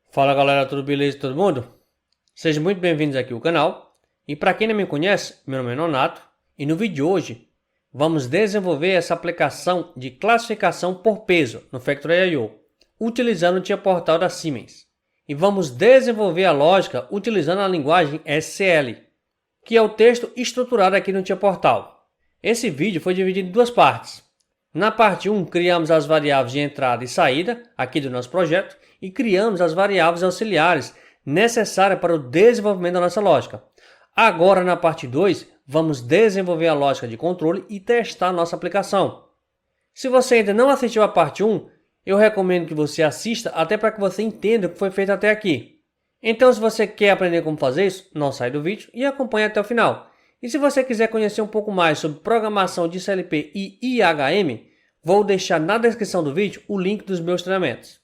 Fala galera, tudo beleza todo mundo? Sejam muito bem-vindos aqui ao canal. E para quem não me conhece, meu nome é Nonato e no vídeo de hoje vamos desenvolver essa aplicação de classificação por peso no Factory.io utilizando o Tia Portal da Siemens. E vamos desenvolver a lógica utilizando a linguagem SQL, que é o texto estruturado aqui no Tia Portal. Esse vídeo foi dividido em duas partes. Na parte 1, criamos as variáveis de entrada e saída aqui do nosso projeto e criamos as variáveis auxiliares necessárias para o desenvolvimento da nossa lógica. Agora, na parte 2, vamos desenvolver a lógica de controle e testar a nossa aplicação. Se você ainda não assistiu a parte 1, eu recomendo que você assista até para que você entenda o que foi feito até aqui. Então, se você quer aprender como fazer isso, não sai do vídeo e acompanhe até o final. E se você quiser conhecer um pouco mais sobre programação de CLP e IHM, vou deixar na descrição do vídeo o link dos meus treinamentos.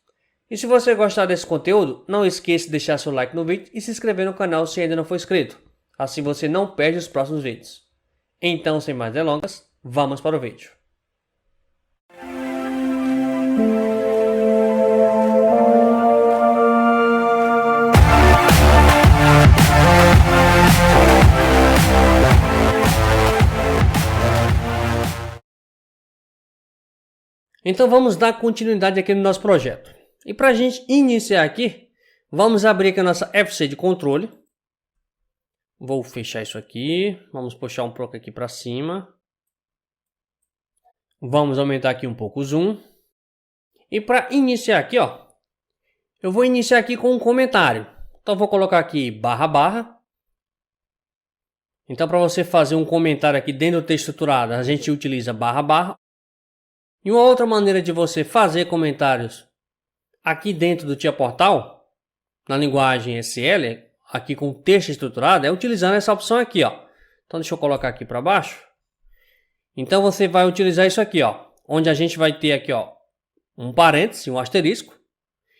E se você gostar desse conteúdo, não esqueça de deixar seu like no vídeo e se inscrever no canal se ainda não for inscrito. Assim você não perde os próximos vídeos. Então, sem mais delongas, vamos para o vídeo. Então vamos dar continuidade aqui no nosso projeto. E para a gente iniciar aqui, vamos abrir aqui a nossa FC de controle. Vou fechar isso aqui, vamos puxar um pouco aqui para cima. Vamos aumentar aqui um pouco o zoom. E para iniciar aqui, ó, eu vou iniciar aqui com um comentário. Então vou colocar aqui barra barra. Então para você fazer um comentário aqui dentro do texto estruturado, a gente utiliza barra barra. E uma outra maneira de você fazer comentários aqui dentro do Tia Portal, na linguagem SQL, aqui com texto estruturado, é utilizando essa opção aqui, ó. Então deixa eu colocar aqui para baixo. Então você vai utilizar isso aqui, ó, onde a gente vai ter aqui, ó, um parêntese, um asterisco,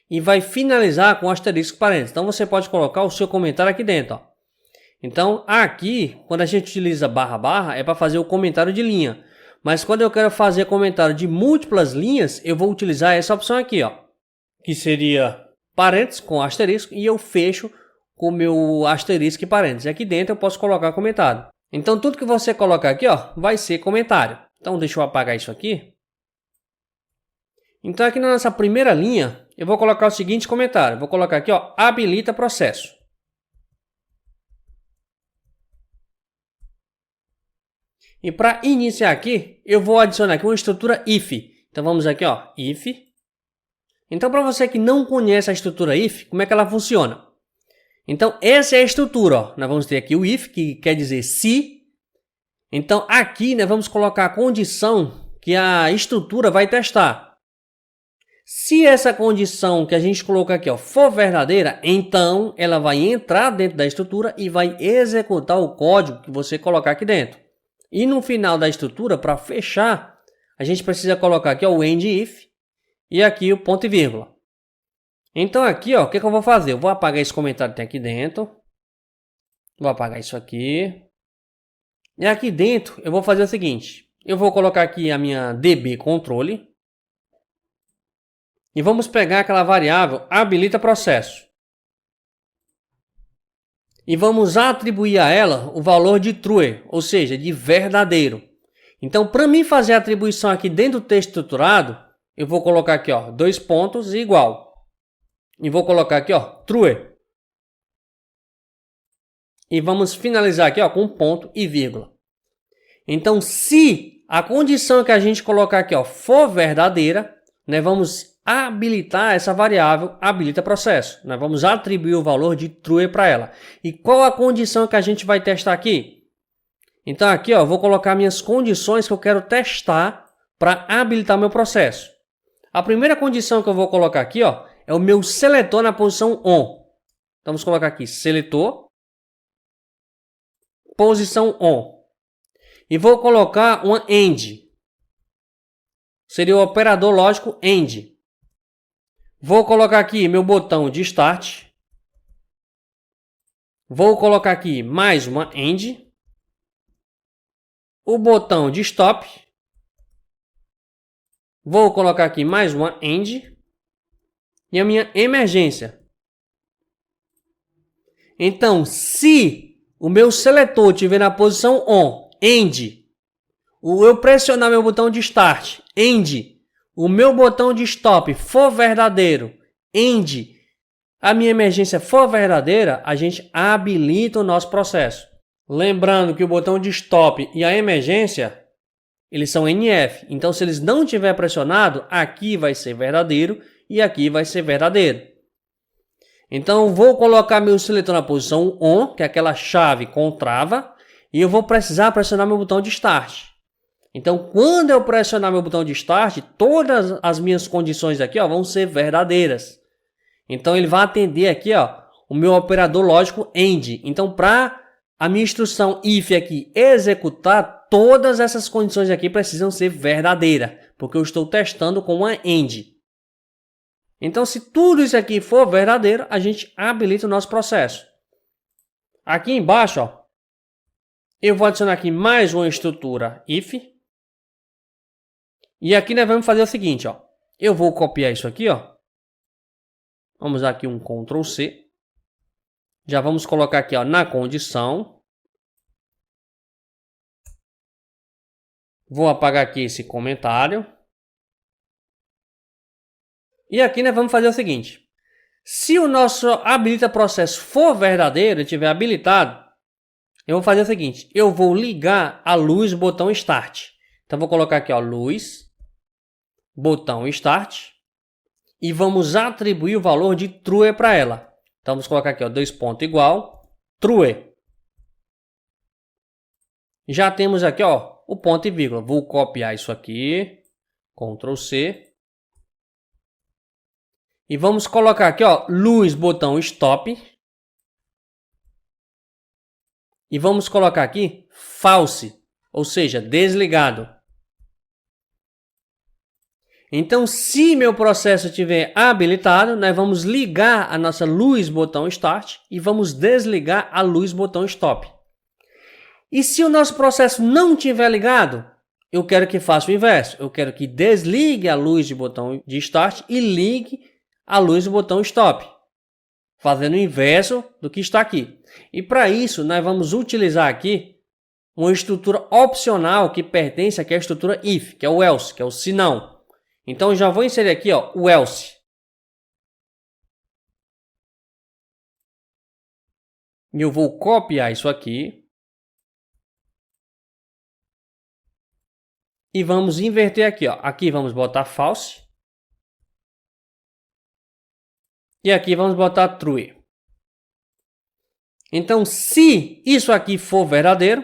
e vai finalizar com asterisco parêntese. Então você pode colocar o seu comentário aqui dentro, ó. Então aqui, quando a gente utiliza barra barra, é para fazer o comentário de linha. Mas quando eu quero fazer comentário de múltiplas linhas, eu vou utilizar essa opção aqui, ó, que seria parênteses com asterisco, e eu fecho com o meu asterisco e parênteses. Aqui dentro eu posso colocar comentário. Então tudo que você colocar aqui, ó, vai ser comentário. Então deixa eu apagar isso aqui. Então aqui na nossa primeira linha, eu vou colocar o seguinte comentário. Vou colocar aqui, ó, habilita processo. E para iniciar aqui, eu vou adicionar aqui uma estrutura if. Então vamos aqui, ó, if. Então para você que não conhece a estrutura if, como é que ela funciona? Então essa é a estrutura, ó. Nós vamos ter aqui o if, que quer dizer se. Então aqui nós vamos colocar a condição que a estrutura vai testar. Se essa condição que a gente colocou aqui, ó, for verdadeira, então ela vai entrar dentro da estrutura e vai executar o código que você colocar aqui dentro. E no final da estrutura, para fechar, a gente precisa colocar aqui, ó, o end if e aqui o ponto e vírgula. Então aqui, ó, o que eu vou fazer? Eu vou apagar esse comentário que tem aqui dentro. Vou apagar isso aqui. E aqui dentro eu vou fazer o seguinte. Eu vou colocar aqui a minha db controle. E vamos pegar aquela variável habilita processo. E vamos atribuir a ela o valor de true, ou seja, de verdadeiro. Então, para mim fazer a atribuição aqui dentro do texto estruturado, eu vou colocar aqui, ó, dois pontos e igual. E vou colocar aqui, ó, true. E vamos finalizar aqui, ó, com ponto e vírgula. Então, se a condição que a gente colocar aqui, ó, for verdadeira, nós vamos habilitar essa variável habilita processo. Nós vamos atribuir o valor de true para ela. E qual a condição que a gente vai testar aqui? Então aqui, ó, eu vou colocar minhas condições que eu quero testar para habilitar meu processo. A primeira condição que eu vou colocar aqui, ó, é o meu seletor na posição on. Então vamos colocar aqui seletor posição on. E vou colocar uma end. Seria o operador lógico end. Vou colocar aqui meu botão de start. Vou colocar aqui mais uma end. O botão de stop. Vou colocar aqui mais uma end. E a minha emergência. Então, se o meu seletor estiver na posição ON, END, eu pressionar meu botão de Start, END, o meu botão de Stop for verdadeiro, END, a minha emergência for verdadeira, a gente habilita o nosso processo. Lembrando que o botão de Stop e a emergência, eles são NF. Então, se eles não tiver pressionado, aqui vai ser verdadeiro e aqui vai ser verdadeiro. Então, vou colocar meu seletor na posição ON, que é aquela chave com trava, e eu vou precisar pressionar meu botão de Start. Então, quando eu pressionar meu botão de Start, todas as minhas condições aqui vão ser verdadeiras. Então, ele vai atender aqui o meu operador lógico AND. Então, para a minha instrução if aqui executar, todas essas condições aqui precisam ser verdadeiras, porque eu estou testando com uma AND. Então, se tudo isso aqui for verdadeiro, a gente habilita o nosso processo. Aqui embaixo, eu vou adicionar aqui mais uma estrutura if. E aqui nós vamos fazer o seguinte, eu vou copiar isso aqui, Vamos dar aqui um Ctrl C. Já vamos colocar aqui, na condição. Vou apagar aqui esse comentário. E aqui nós vamos fazer o seguinte. Se o nosso habilita processo for verdadeiro, ele estiver habilitado, eu vou fazer o seguinte. Eu vou ligar a luz botão Start. Então, vou colocar aqui, luz, botão Start. E vamos atribuir o valor de true para ela. Então, vamos colocar aqui, 2 pontos igual, true. Já temos aqui, o ponto e vírgula. Vou copiar isso aqui, Ctrl C. E vamos colocar aqui, luz, botão Stop. E vamos colocar aqui, false, ou seja, desligado. Então, se meu processo estiver habilitado, nós vamos ligar a nossa luz botão Start e vamos desligar a luz botão Stop. E se o nosso processo não estiver ligado, eu quero que faça o inverso. Eu quero que desligue a luz de botão de Start e ligue a luz do botão Stop, fazendo o inverso do que está aqui. E para isso, nós vamos utilizar aqui uma estrutura opcional que pertence aqui à estrutura if, que é o else, que é o se não. Então, eu já vou inserir aqui o else. E eu vou copiar isso aqui. E vamos inverter aqui. Aqui vamos botar false. E aqui vamos botar true. Então, se isso aqui for verdadeiro,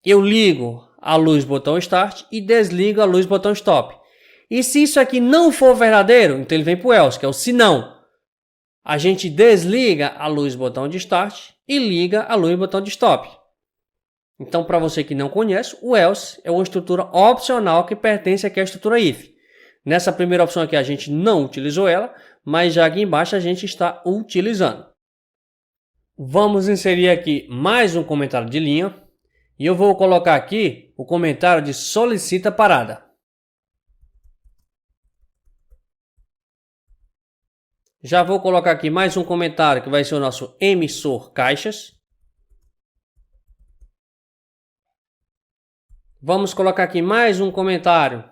eu ligo a luz botão Start e desligo a luz botão Stop. E se isso aqui não for verdadeiro, então ele vem para o else, que é o se não. A gente desliga a luz botão de Start e liga a luz botão de Stop. Então, para você que não conhece, o else é uma estrutura opcional que pertence aqui à estrutura if. Nessa primeira opção aqui a gente não utilizou ela, mas já aqui embaixo a gente está utilizando. Vamos inserir aqui mais um comentário de linha. E eu vou colocar aqui o comentário de solicita parada. Já vou colocar aqui mais um comentário que vai ser o nosso emissor caixas. Vamos colocar aqui mais um comentário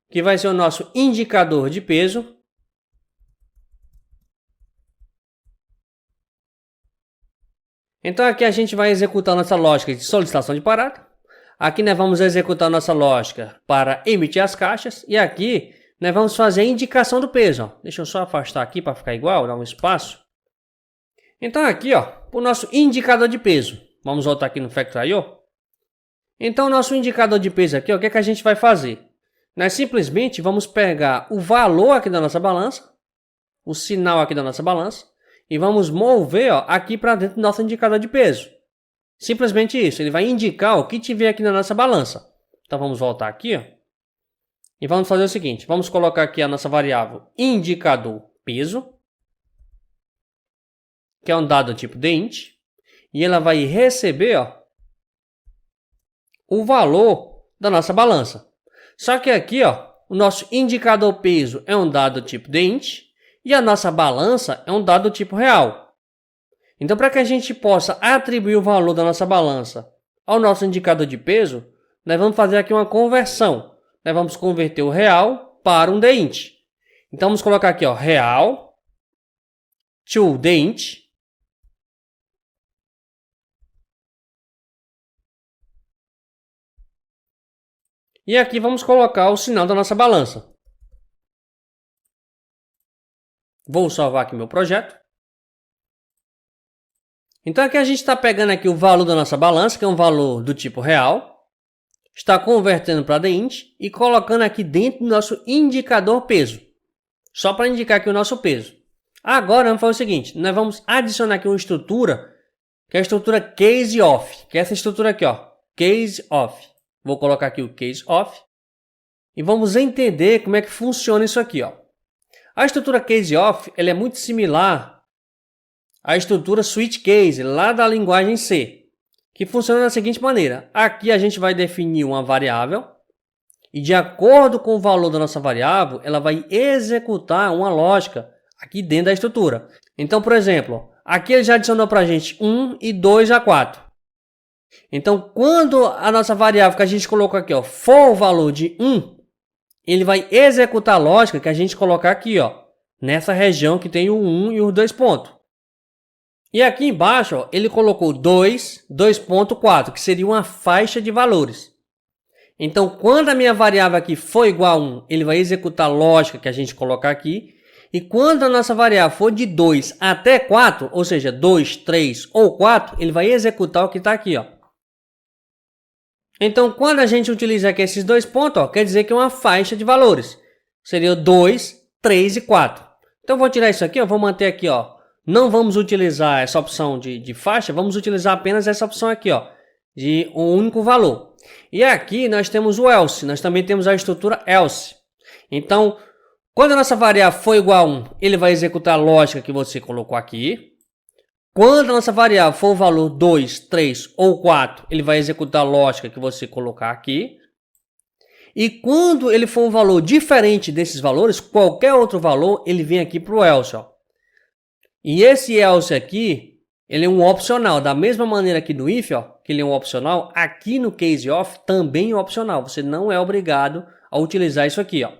que vai ser o nosso indicador de peso. Então aqui a gente vai executar nossa lógica de solicitação de parada. Aqui nós vamos executar nossa lógica para emitir as caixas. E aqui nós vamos fazer a indicação do peso. Deixa eu só afastar aqui para ficar igual, dar um espaço. Então aqui, para o nosso indicador de peso. Vamos voltar aqui no Factory.io. Então o nosso indicador de peso aqui, o que é que a gente vai fazer? Nós simplesmente vamos pegar o valor aqui da nossa balança, o sinal aqui da nossa balança, e vamos mover aqui para dentro do nosso indicador de peso. Simplesmente isso, ele vai indicar o que tiver aqui na nossa balança. Então vamos voltar aqui, e vamos fazer o seguinte, vamos colocar aqui a nossa variável indicador peso, que é um dado tipo de int, e ela vai receber o valor da nossa balança. Só que aqui, o nosso indicador peso é um dado tipo de int, e a nossa balança é um dado tipo real. Então, para que a gente possa atribuir o valor da nossa balança ao nosso indicador de peso, nós vamos fazer aqui uma conversão. Nós vamos converter o real para um DINT. Então, vamos colocar aqui, ó, real to DINT. E aqui vamos colocar o sinal da nossa balança. Vou salvar aqui meu projeto. Então aqui a gente está pegando aqui o valor da nossa balança, que é um valor do tipo real. Está convertendo para DINT e colocando aqui dentro do nosso indicador peso. Só para indicar aqui o nosso peso. Agora vamos fazer o seguinte, nós vamos adicionar aqui uma estrutura, que é a estrutura case off, que é essa estrutura aqui, ó, case off. Vou colocar aqui o case off e vamos entender como é que funciona isso aqui, ó. A estrutura case off, ela é muito similar à estrutura switch case, lá da linguagem C, que funciona da seguinte maneira. Aqui a gente vai definir uma variável e de acordo com o valor da nossa variável, ela vai executar uma lógica aqui dentro da estrutura. Então, por exemplo, aqui ele já adicionou para a gente 1 e 2 a 4. Então, quando a nossa variável que a gente colocou aqui, ó, for o valor de 1, ele vai executar a lógica que a gente colocar aqui, ó, nessa região que tem o 1 e os 2 pontos. E aqui embaixo, ó, ele colocou 2.4, que seria uma faixa de valores. Então, quando a minha variável aqui for igual a 1, ele vai executar a lógica que a gente colocar aqui. E quando a nossa variável for de 2 até 4, ou seja, 2, 3 ou 4, ele vai executar o que está aqui, ó. Então, quando a gente utiliza aqui esses 2 pontos, ó, quer dizer que é uma faixa de valores. Seria 2, 3 e 4. Então, eu vou tirar isso aqui, ó, vou manter aqui, ó. Não vamos utilizar essa opção de faixa, vamos utilizar apenas essa opção aqui, ó, de um único valor. E aqui nós temos o else, nós também temos a estrutura else. Então, quando a nossa variável for igual a 1, ele vai executar a lógica que você colocou aqui. Quando a nossa variável for o valor 2, 3 ou 4, ele vai executar a lógica que você colocar aqui. E quando ele for um valor diferente desses valores, qualquer outro valor, ele vem aqui para o else, ó. E esse else aqui, ele é um opcional. Da mesma maneira que no if, ó, que ele é um opcional, aqui no case off também é opcional. Você não é obrigado a utilizar isso aqui, ó.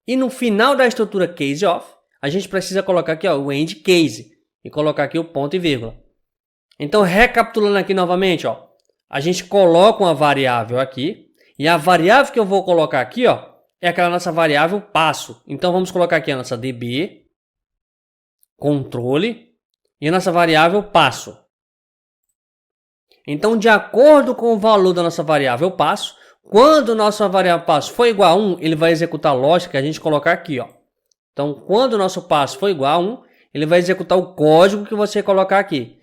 E no final da estrutura case off, a gente precisa colocar aqui, ó, o end case e colocar aqui o ponto e vírgula. Então, recapitulando aqui novamente, ó, a gente coloca uma variável aqui e a variável que eu vou colocar aqui, ó, é aquela nossa variável passo. Então, vamos colocar aqui a nossa db controle e a nossa variável passo. Então, de acordo com o valor da nossa variável passo, quando nossa variável passo for igual a 1, ele vai executar a lógica que a gente colocar aqui, ó. Então, quando o nosso passo for igual a 1, ele vai executar o código que você colocar aqui.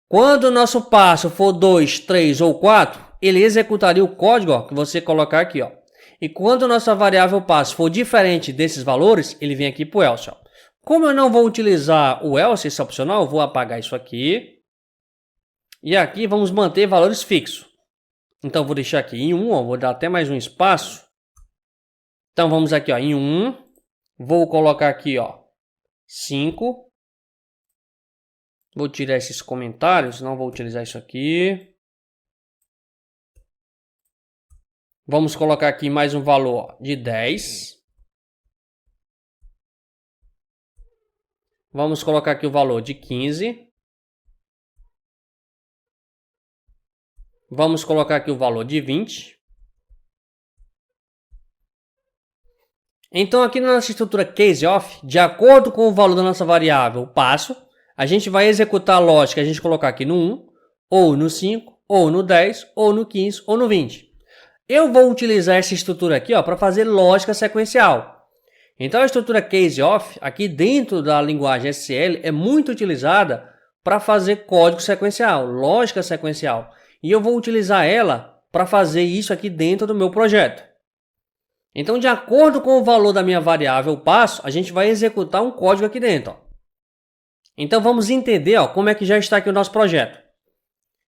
Quando o nosso passo for 2, 3 ou 4, ele executaria o código, ó, que você colocar aqui, ó. E quando a nossa variável passo for diferente desses valores, ele vem aqui para o else, ó. Como eu não vou utilizar o else, esse opcional, eu vou apagar isso aqui. E aqui vamos manter valores fixos. Então, vou deixar aqui em 1, ó, vou dar até mais um espaço. Então, vamos aqui, ó, em 1. Vou colocar aqui, ó, 5. Vou tirar esses comentários, não vou utilizar isso aqui. Vamos colocar aqui mais um valor, ó, de 10. Vamos colocar aqui o valor de 15. Vamos colocar aqui o valor de 20. Então, aqui na nossa estrutura case off, de acordo com o valor da nossa variável passo, a gente vai executar a lógica que a gente colocar aqui no 1, ou no 5, ou no 10, ou no 15, ou no 20. Eu vou utilizar essa estrutura aqui, ó, para fazer lógica sequencial. Então, a estrutura case off, aqui dentro da linguagem SQL, é muito utilizada para fazer código sequencial, lógica sequencial. E eu vou utilizar ela para fazer isso aqui dentro do meu projeto. Então, de acordo com o valor da minha variável passo, a gente vai executar um código aqui dentro, ó. Então, vamos entender, ó, como é que já está aqui o nosso projeto.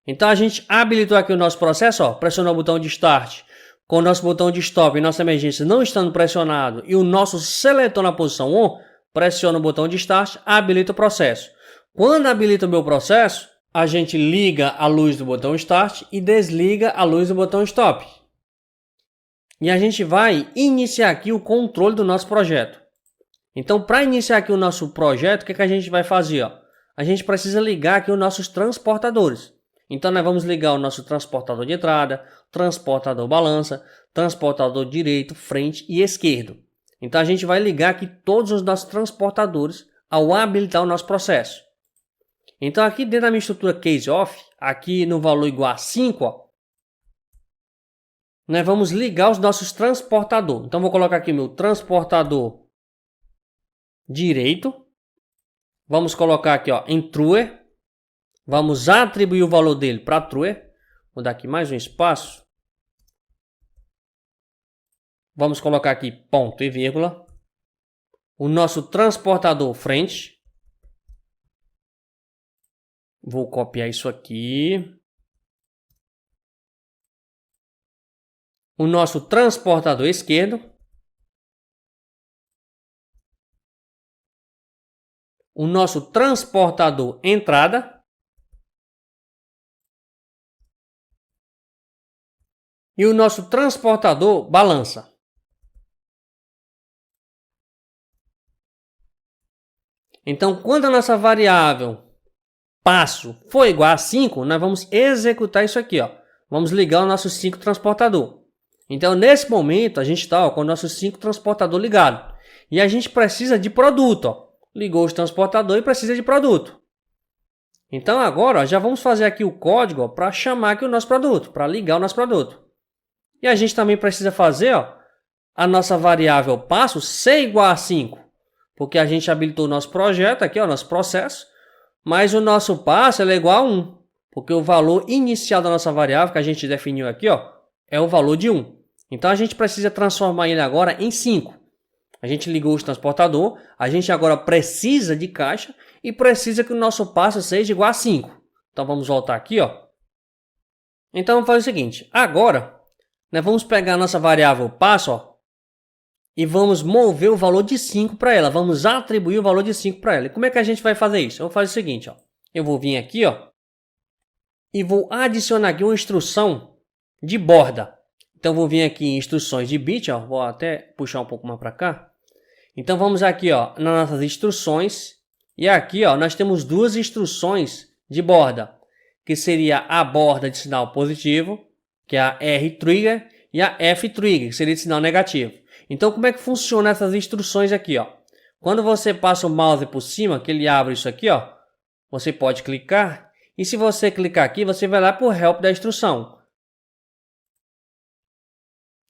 Então, a gente habilitou aqui o nosso processo, ó, pressionou o botão de Start, com o nosso botão de Stop e nossa emergência não estando pressionado e o nosso seletor na posição ON, pressiona o botão de Start, habilita o processo. Quando habilita o meu processo, a gente liga a luz do botão Start e desliga a luz do botão Stop. E a gente vai iniciar aqui o controle do nosso projeto. Então, para iniciar aqui o nosso projeto, o que a gente vai fazer? A gente precisa ligar aqui os nossos transportadores. Então, nós vamos ligar o nosso transportador de entrada, transportador balança, transportador direito, frente e esquerdo. Então, a gente vai ligar aqui todos os nossos transportadores ao habilitar o nosso processo. Então, aqui dentro da minha estrutura case off, aqui no valor igual a 5, nós vamos ligar os nossos transportadores. Então, vou colocar aqui meu transportador direito. Vamos colocar aqui em true. Vamos atribuir o valor dele para true. Vou dar aqui mais um espaço. Vamos colocar aqui ponto e vírgula. O nosso transportador frente. Vou copiar isso aqui. O nosso transportador esquerdo. O nosso transportador entrada. E o nosso transportador balança. Então, quando a nossa variável passo for igual a 5, nós vamos executar isso aqui. Vamos ligar o nosso 5 transportador. Então, nesse momento, a gente está com o nosso 5 transportador ligado. E a gente precisa de produto. Ligou o transportador e precisa de produto. Então, agora, já vamos fazer aqui o código para chamar aqui o nosso produto, para ligar o nosso produto. E a gente também precisa fazer a nossa variável passo ser igual a 5. Porque a gente habilitou o nosso projeto aqui, o nosso processo. Mas o nosso passo é igual a 1. Porque o valor inicial da nossa variável que a gente definiu aqui é o valor de 1. Então, a gente precisa transformar ele agora em 5. A gente ligou o transportador, a gente agora precisa de caixa e precisa que o nosso passo seja igual a 5. Então, vamos voltar aqui. Então, vamos fazer o seguinte. Agora, nós vamos pegar a nossa variável passo e vamos mover o valor de 5 para ela. Vamos atribuir o valor de 5 para ela. E como é que a gente vai fazer isso? Eu vou fazer o seguinte. Eu vou vir aqui e vou adicionar aqui uma instrução de borda. Então, vou vir aqui em instruções de bit, vou até puxar um pouco mais para cá. Então, vamos aqui nas nossas instruções. E aqui nós temos duas instruções de borda, que seria a borda de sinal positivo, que é a R-trigger, e a F-trigger, que seria de sinal negativo. Então, como é que funciona essas instruções aqui? Quando você passa o mouse por cima, que ele abre isso aqui, você pode clicar. E se você clicar aqui, você vai lá para o help da instrução.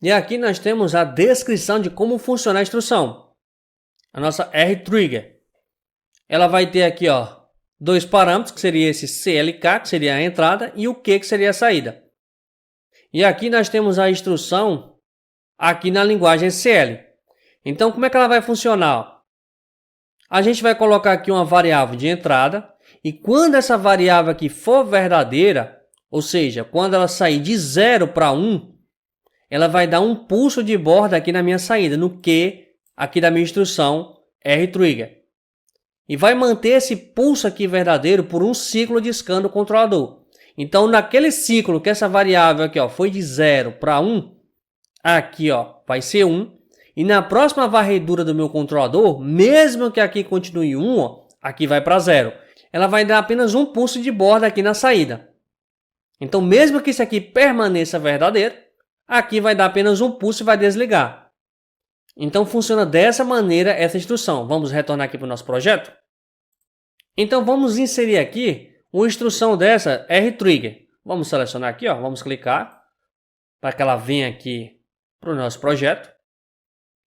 E aqui nós temos a descrição de como funciona a instrução. A nossa R-trigger. Ela vai ter aqui dois parâmetros, que seria esse CLK, que seria a entrada, e o Q, que seria a saída. E aqui nós temos a instrução aqui na linguagem CL. Então, como é que ela vai funcionar? A gente vai colocar aqui uma variável de entrada, e quando essa variável aqui for verdadeira, ou seja, quando ela sair de 0 para 1, ela vai dar um pulso de borda aqui na minha saída, no Q, aqui da minha instrução R-trigger. E vai manter esse pulso aqui verdadeiro por um ciclo de scan do controlador. Então, naquele ciclo que essa variável aqui foi de 0 para 1, aqui vai ser 1. E na próxima varredura do meu controlador, mesmo que aqui continue 1, aqui vai para 0. Ela vai dar apenas um pulso de borda aqui na saída. Então, mesmo que isso aqui permaneça verdadeiro, aqui vai dar apenas um pulso e vai desligar. Então, funciona dessa maneira essa instrução. Vamos retornar aqui para o nosso projeto? Então, vamos inserir aqui uma instrução dessa R-trigger. Vamos selecionar aqui, vamos clicar para que ela venha aqui para o nosso projeto.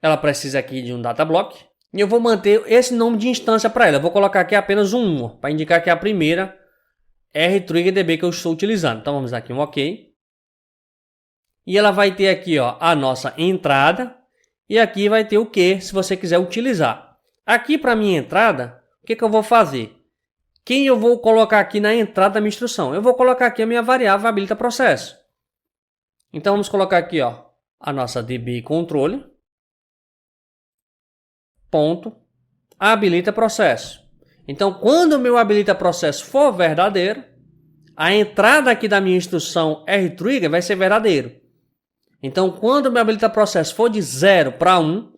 Ela precisa aqui de um data block. E eu vou manter esse nome de instância para ela. Eu vou colocar aqui apenas um 1, para indicar que é a primeira R-trigger DB que eu estou utilizando. Então, vamos dar aqui um OK. E ela vai ter aqui a nossa entrada. E aqui vai ter o Q, se você quiser utilizar. Aqui para minha entrada, o que eu vou fazer? Quem eu vou colocar aqui na entrada da minha instrução? Eu vou colocar aqui a minha variável habilita processo. Então, vamos colocar aqui a nossa DB controle. Ponto. Habilita processo. Então, quando o meu habilita processo for verdadeiro, a entrada aqui da minha instrução rtrigger vai ser verdadeiro. Então, quando o meu habilita processo for de 0 para 1,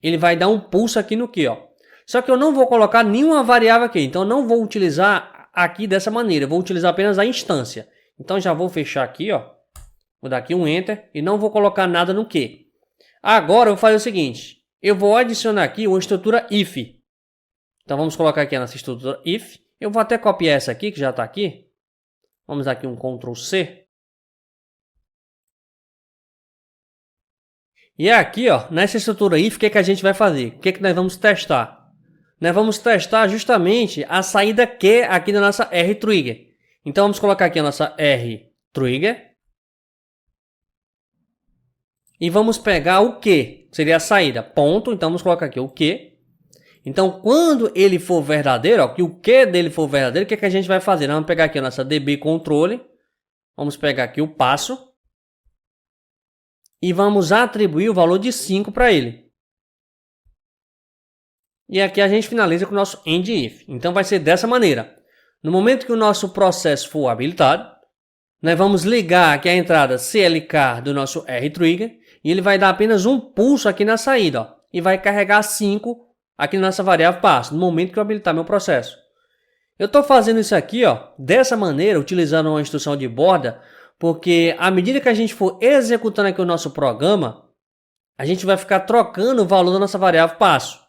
ele vai dar um pulso aqui no que, ó. Só que eu não vou colocar nenhuma variável aqui, então eu não vou utilizar aqui dessa maneira, eu vou utilizar apenas a instância. Então já vou fechar aqui, ó. Vou dar aqui um Enter e não vou colocar nada no que. Agora eu vou fazer o seguinte, eu vou adicionar aqui uma estrutura if. Então vamos colocar aqui a nossa estrutura if. Eu vou até copiar essa aqui, que já está aqui. Vamos dar aqui um Ctrl C. E aqui, ó, nessa estrutura if, o que a gente vai fazer? O que nós vamos testar? Nós vamos testar justamente a saída Q aqui da nossa rtrigger. Então vamos colocar aqui a nossa rtrigger. E vamos pegar o Q, que seria a saída, ponto. Então vamos colocar aqui o Q. Então quando ele for verdadeiro, ó, que o Q dele for verdadeiro, o que a gente vai fazer? Nós vamos pegar aqui a nossa DB controle. Vamos pegar aqui o passo. E vamos atribuir o valor de 5 para ele. E aqui a gente finaliza com o nosso end if. Então vai ser dessa maneira. No momento que o nosso processo for habilitado, nós vamos ligar aqui a entrada CLK do nosso rtrigger e ele vai dar apenas um pulso aqui na saída, ó, e vai carregar 5 aqui na nossa variável passo, no momento que eu habilitar meu processo. Eu estou fazendo isso aqui, ó, dessa maneira, utilizando uma instrução de borda, porque à medida que a gente for executando aqui o nosso programa, a gente vai ficar trocando o valor da nossa variável passo.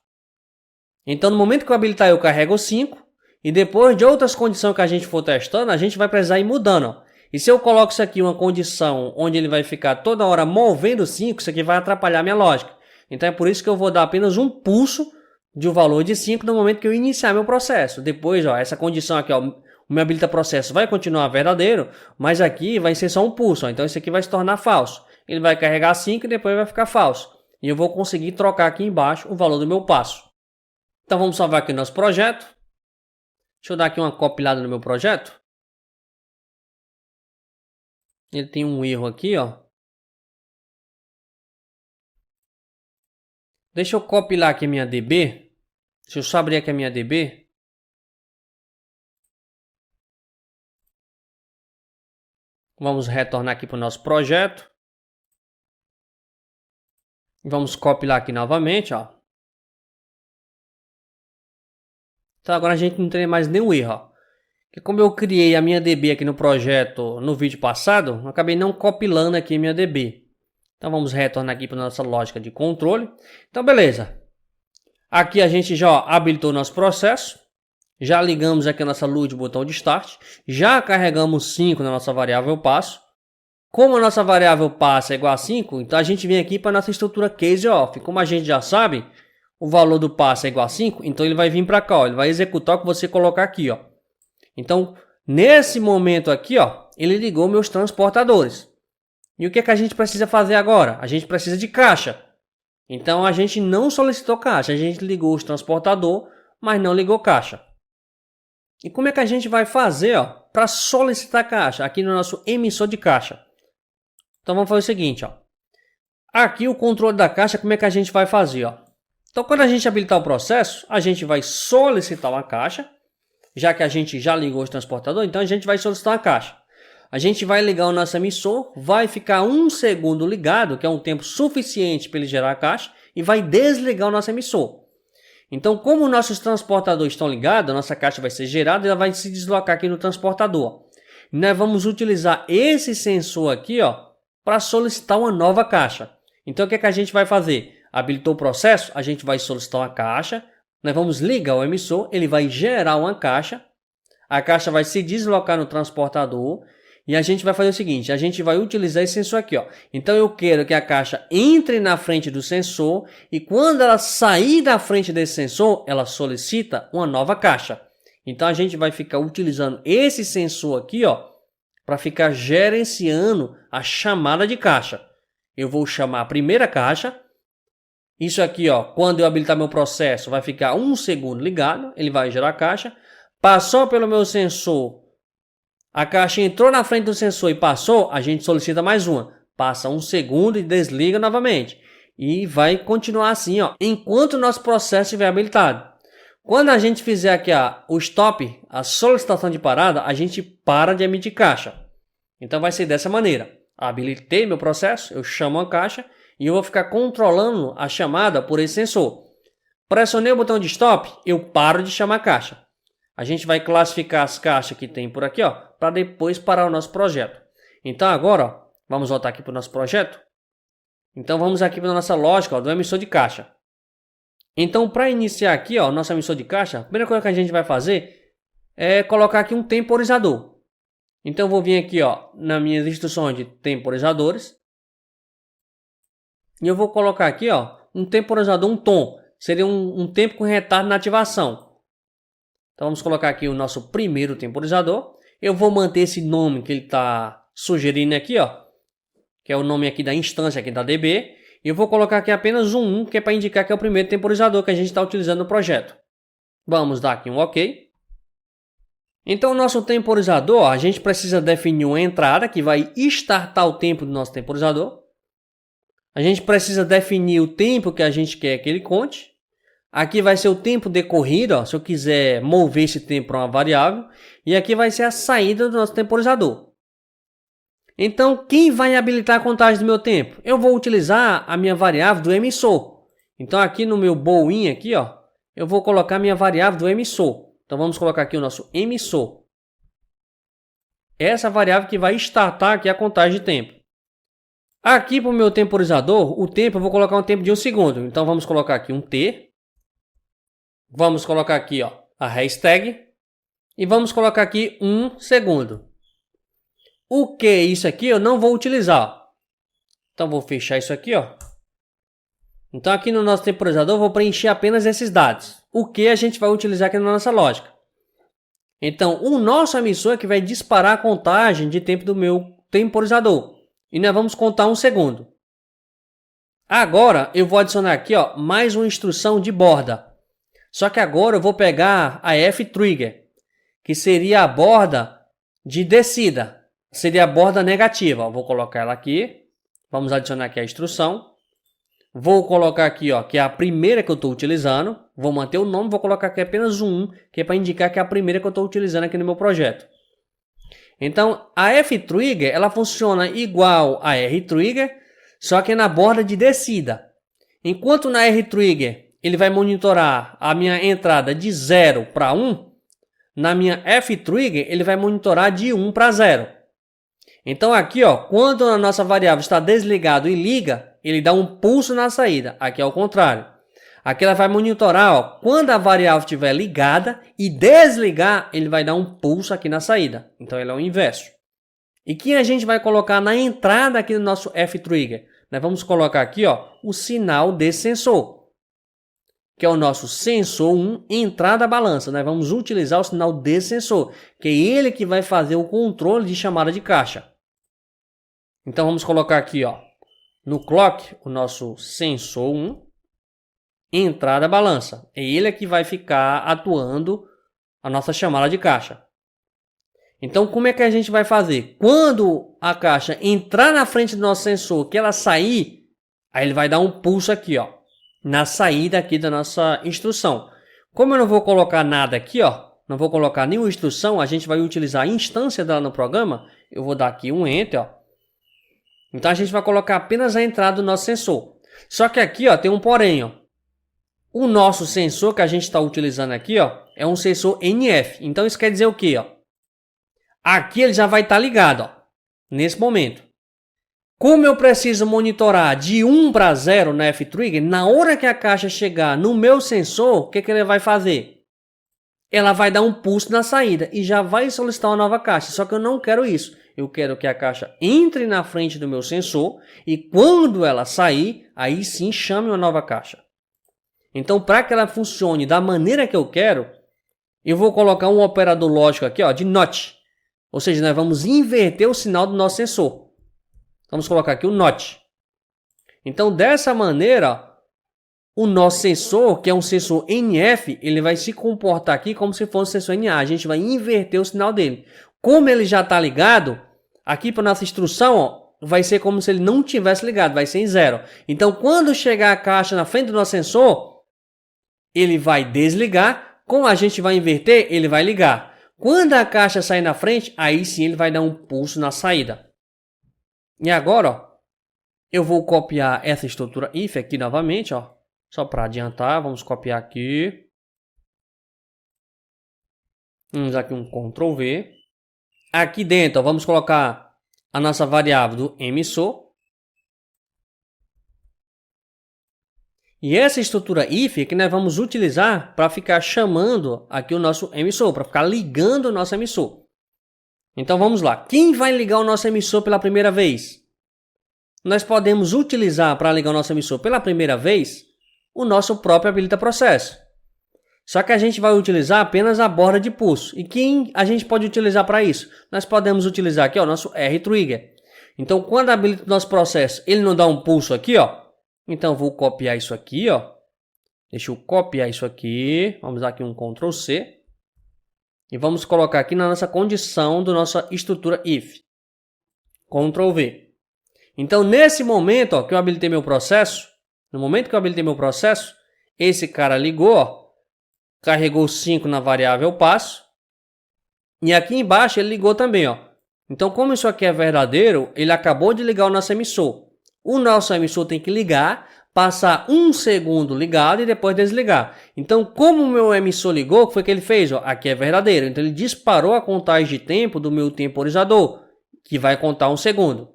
Então, no momento que eu habilitar, eu carrego 5. E depois de outras condições que a gente for testando, a gente vai precisar ir mudando. Ó. E se eu coloco isso aqui uma condição onde ele vai ficar toda hora movendo 5, isso aqui vai atrapalhar a minha lógica. Então, é por isso que eu vou dar apenas um pulso de um valor de 5 no momento que eu iniciar meu processo. Depois, ó, essa condição aqui, ó, o meu habilita processo vai continuar verdadeiro, mas aqui vai ser só um pulso. Ó. Então, isso aqui vai se tornar falso. Ele vai carregar 5 e depois vai ficar falso. E eu vou conseguir trocar aqui embaixo o valor do meu passo. Então vamos salvar aqui o nosso projeto. Deixa eu dar aqui uma compilada no meu projeto. Ele tem um erro aqui, ó. Deixa eu compilar aqui a minha DB. Deixa eu só abrir aqui a minha DB. Vamos retornar aqui para o nosso projeto. Vamos compilar aqui novamente, ó. Então agora a gente não tem mais nenhum erro. Ó. Porque como eu criei a minha DB aqui no projeto no vídeo passado, eu acabei não compilando aqui a minha DB. Então vamos retornar aqui para a nossa lógica de controle. Então beleza. Aqui a gente já habilitou o nosso processo. Já ligamos aqui a nossa luz de botão de start. Já carregamos 5 na nossa variável passo. Como a nossa variável passo é igual a 5, então a gente vem aqui para a nossa estrutura case off. Como a gente já sabe, o valor do passo é igual a 5, então ele vai vir para cá, ó, ele vai executar o que você colocar aqui, ó. Então, nesse momento aqui, ó, ele ligou meus transportadores. E o que é que a gente precisa fazer agora? A gente precisa de caixa. Então, a gente não solicitou caixa, a gente ligou os transportadores, mas não ligou caixa. E como é que a gente vai fazer, ó, para solicitar caixa? Aqui no nosso emissor de caixa. Então, vamos fazer o seguinte, ó. Aqui o controle da caixa, como é que a gente vai fazer, ó? Então, quando a gente habilitar o processo, a gente vai solicitar uma caixa, já que a gente já ligou os transportadores, então a gente vai solicitar uma caixa. A gente vai ligar o nosso emissor, vai ficar 1 segundo ligado, que é um tempo suficiente para ele gerar a caixa, e vai desligar o nosso emissor. Então, como nossos transportadores estão ligados, a nossa caixa vai ser gerada e ela vai se deslocar aqui no transportador. E nós vamos utilizar esse sensor aqui, ó, para solicitar uma nova caixa. Então, o que é que a gente vai fazer? Habilitou o processo, a gente vai solicitar uma caixa, nós vamos ligar o emissor, ele vai gerar uma caixa, a caixa vai se deslocar no transportador e a gente vai fazer o seguinte, a gente vai utilizar esse sensor aqui, ó. Então eu quero que a caixa entre na frente do sensor e quando ela sair da frente desse sensor, ela solicita uma nova caixa. Então a gente vai ficar utilizando esse sensor aqui, ó, para ficar gerenciando a chamada de caixa. Eu vou chamar a primeira caixa. Isso aqui, ó, quando eu habilitar meu processo, vai ficar 1 segundo ligado, ele vai gerar a caixa. Passou pelo meu sensor, a caixa entrou na frente do sensor e passou, a gente solicita mais uma. Passa 1 segundo e desliga novamente. E vai continuar assim, ó, enquanto o nosso processo estiver habilitado. Quando a gente fizer aqui o stop, a solicitação de parada, a gente para de emitir caixa. Então vai ser dessa maneira. Habilitei meu processo, eu chamo a caixa e eu vou ficar controlando a chamada por esse sensor. Pressionei o botão de stop, eu paro de chamar a caixa. A gente vai classificar as caixas que tem por aqui, para depois parar o nosso projeto. Então agora, vamos voltar aqui para o nosso projeto. Então vamos aqui para a nossa lógica do emissor de caixa. Então para iniciar aqui, o nosso emissor de caixa, a primeira coisa que a gente vai fazer é colocar aqui um temporizador. Então eu vou vir aqui, nas minhas instruções de temporizadores. E eu vou colocar aqui, um temporizador, um tom. Seria um tempo com retardo na ativação. Então vamos colocar aqui o nosso primeiro temporizador. Eu vou manter esse nome que ele está sugerindo aqui, que é o nome aqui da instância aqui da DB. E eu vou colocar aqui apenas um 1, que é para indicar que é o primeiro temporizador que a gente está utilizando no projeto. Vamos dar aqui um OK. Então o nosso temporizador, a gente precisa definir uma entrada que vai startar o tempo do nosso temporizador. A gente precisa definir o tempo que a gente quer que ele conte. Aqui vai ser o tempo decorrido, se eu quiser mover esse tempo para uma variável. E aqui vai ser a saída do nosso temporizador. Então, quem vai habilitar a contagem do meu tempo? Eu vou utilizar a minha variável do emissor. Então, aqui no meu boin, aqui, eu vou colocar a minha variável do emissor. Então, vamos colocar aqui o nosso emissor. Essa variável que vai startar aqui a contagem de tempo. Aqui para o meu temporizador, o tempo, eu vou colocar um tempo de 1 segundo. Então, vamos colocar aqui um T. Vamos colocar aqui, a hashtag. E vamos colocar aqui 1 segundo. O que é isso aqui eu não vou utilizar. Então, vou fechar isso aqui, Então, aqui no nosso temporizador, eu vou preencher apenas esses dados. O que a gente vai utilizar aqui na nossa lógica. Então, o nosso emissor é que vai disparar a contagem de tempo do meu temporizador. E nós vamos contar 1 segundo. Agora, eu vou adicionar aqui, mais uma instrução de borda. Só que agora eu vou pegar a F-Trigger, que seria a borda de descida. Seria a borda negativa. Vou colocar ela aqui. Vamos adicionar aqui a instrução. Vou colocar aqui, que é a primeira que eu estou utilizando. Vou manter o nome, vou colocar aqui apenas um 1, que é para indicar que é a primeira que eu estou utilizando aqui no meu projeto. Então, a F-Trigger, ela funciona igual a R-Trigger, só que na borda de descida. Enquanto na R-Trigger, ele vai monitorar a minha entrada de 0 para 1, na minha F-Trigger, ele vai monitorar de 1 para 0. Então aqui, quando a nossa variável está desligada e liga, ele dá um pulso na saída. Aqui é o contrário. Aqui ela vai monitorar, quando a variável estiver ligada e desligar, ele vai dar um pulso aqui na saída. Então ele é o inverso. E que a gente vai colocar na entrada aqui do nosso F-Trigger? Nós vamos colocar aqui, o sinal de sensor, que é o nosso sensor 1, entrada balança. Nós vamos utilizar o sinal de sensor, que é ele que vai fazer o controle de chamada de caixa. Então vamos colocar aqui, no clock, o nosso sensor 1, entrada balança. É ele que vai ficar atuando a nossa chamada de caixa. Então como é que a gente vai fazer? Quando a caixa entrar na frente do nosso sensor, que ela sair, aí ele vai dar um pulso aqui, na saída aqui da nossa instrução. Como eu não vou colocar nada aqui, não vou colocar nenhuma instrução, a gente vai utilizar a instância dela no programa. Eu vou dar aqui um Enter, Então a gente vai colocar apenas a entrada do nosso sensor. Só que aqui, tem um porém, O nosso sensor que a gente está utilizando aqui, é um sensor NF. Então isso quer dizer o quê, Aqui ele já vai estar ligado, nesse momento. Como eu preciso monitorar de 1 para 0 na F-Trigger, na hora que a caixa chegar no meu sensor, o que ele vai fazer? Ela vai dar um pulso na saída e já vai solicitar uma nova caixa. Só que eu não quero isso. Eu quero que a caixa entre na frente do meu sensor e quando ela sair, aí sim chame uma nova caixa. Então, para que ela funcione da maneira que eu quero, eu vou colocar um operador lógico aqui, de NOT. Ou seja, nós vamos inverter o sinal do nosso sensor. Vamos colocar aqui o NOT. Então, dessa maneira, o nosso sensor, que é um sensor NF, ele vai se comportar aqui como se fosse um sensor NA. A gente vai inverter o sinal dele. Como ele já está ligado, aqui para nossa instrução, vai ser como se ele não tivesse ligado, vai ser em 0. Então, quando chegar a caixa na frente do nosso sensor, ele vai desligar. como a gente vai inverter, ele vai ligar. Quando a caixa sair na frente, aí sim ele vai dar um pulso na saída. E agora, ó, eu vou copiar essa estrutura if aqui novamente, ó, só para adiantar, vamos copiar aqui. Vamos aqui um Ctrl V. Aqui dentro, ó, vamos colocar a nossa variável do emissor. E essa estrutura if é que nós vamos utilizar para ficar chamando aqui o nosso emissor, para ficar ligando o nosso emissor. Então vamos lá. Quem vai ligar o nosso emissor pela primeira vez? Nós podemos utilizar para ligar o nosso emissor pela primeira vez o nosso próprio habilita processo. Só que a gente vai utilizar apenas a borda de pulso. E quem a gente pode utilizar para isso? Nós podemos utilizar aqui ó, o nosso R-Trigger. Então quando habilita o nosso processo, ele não dá um pulso aqui, ó. Então, vou copiar isso aqui, ó. Deixa eu copiar isso aqui. Vamos dar aqui um Ctrl C. E vamos colocar aqui na nossa condição da nossa estrutura if. Ctrl V. Então, nesse momento, ó, que eu habilitei meu processo, no momento que eu habilitei meu processo, esse cara ligou, ó, carregou 5 na variável passo. E aqui embaixo ele ligou também, ó. Então, como isso aqui é verdadeiro, ele acabou de ligar o nosso emissor. O nosso emissor tem que ligar, passar 1 segundo ligado e depois desligar. Então, como o meu emissor ligou, o que foi que ele fez? Ó, aqui é verdadeiro. Então, ele disparou a contagem de tempo do meu temporizador, que vai contar 1 segundo.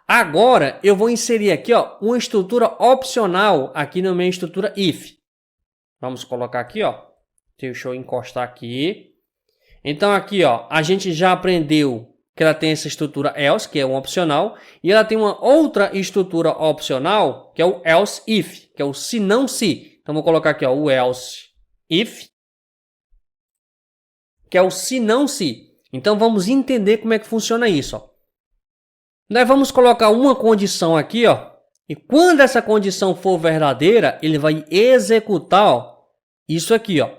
Agora, eu vou inserir aqui ó, uma estrutura opcional aqui na minha estrutura if. Vamos colocar aqui, ó. Deixa eu encostar aqui. Então, aqui, ó, a gente já aprendeu que ela tem essa estrutura else, que é um opcional, e ela tem uma outra estrutura opcional, que é o else if, que é o se não se. Então, vou colocar aqui ó, o else if, que é o se não se. Então, vamos entender como é que funciona isso. Ó. Nós vamos colocar uma condição aqui, ó, e quando essa condição for verdadeira, ele vai executar ó, isso aqui. Ó.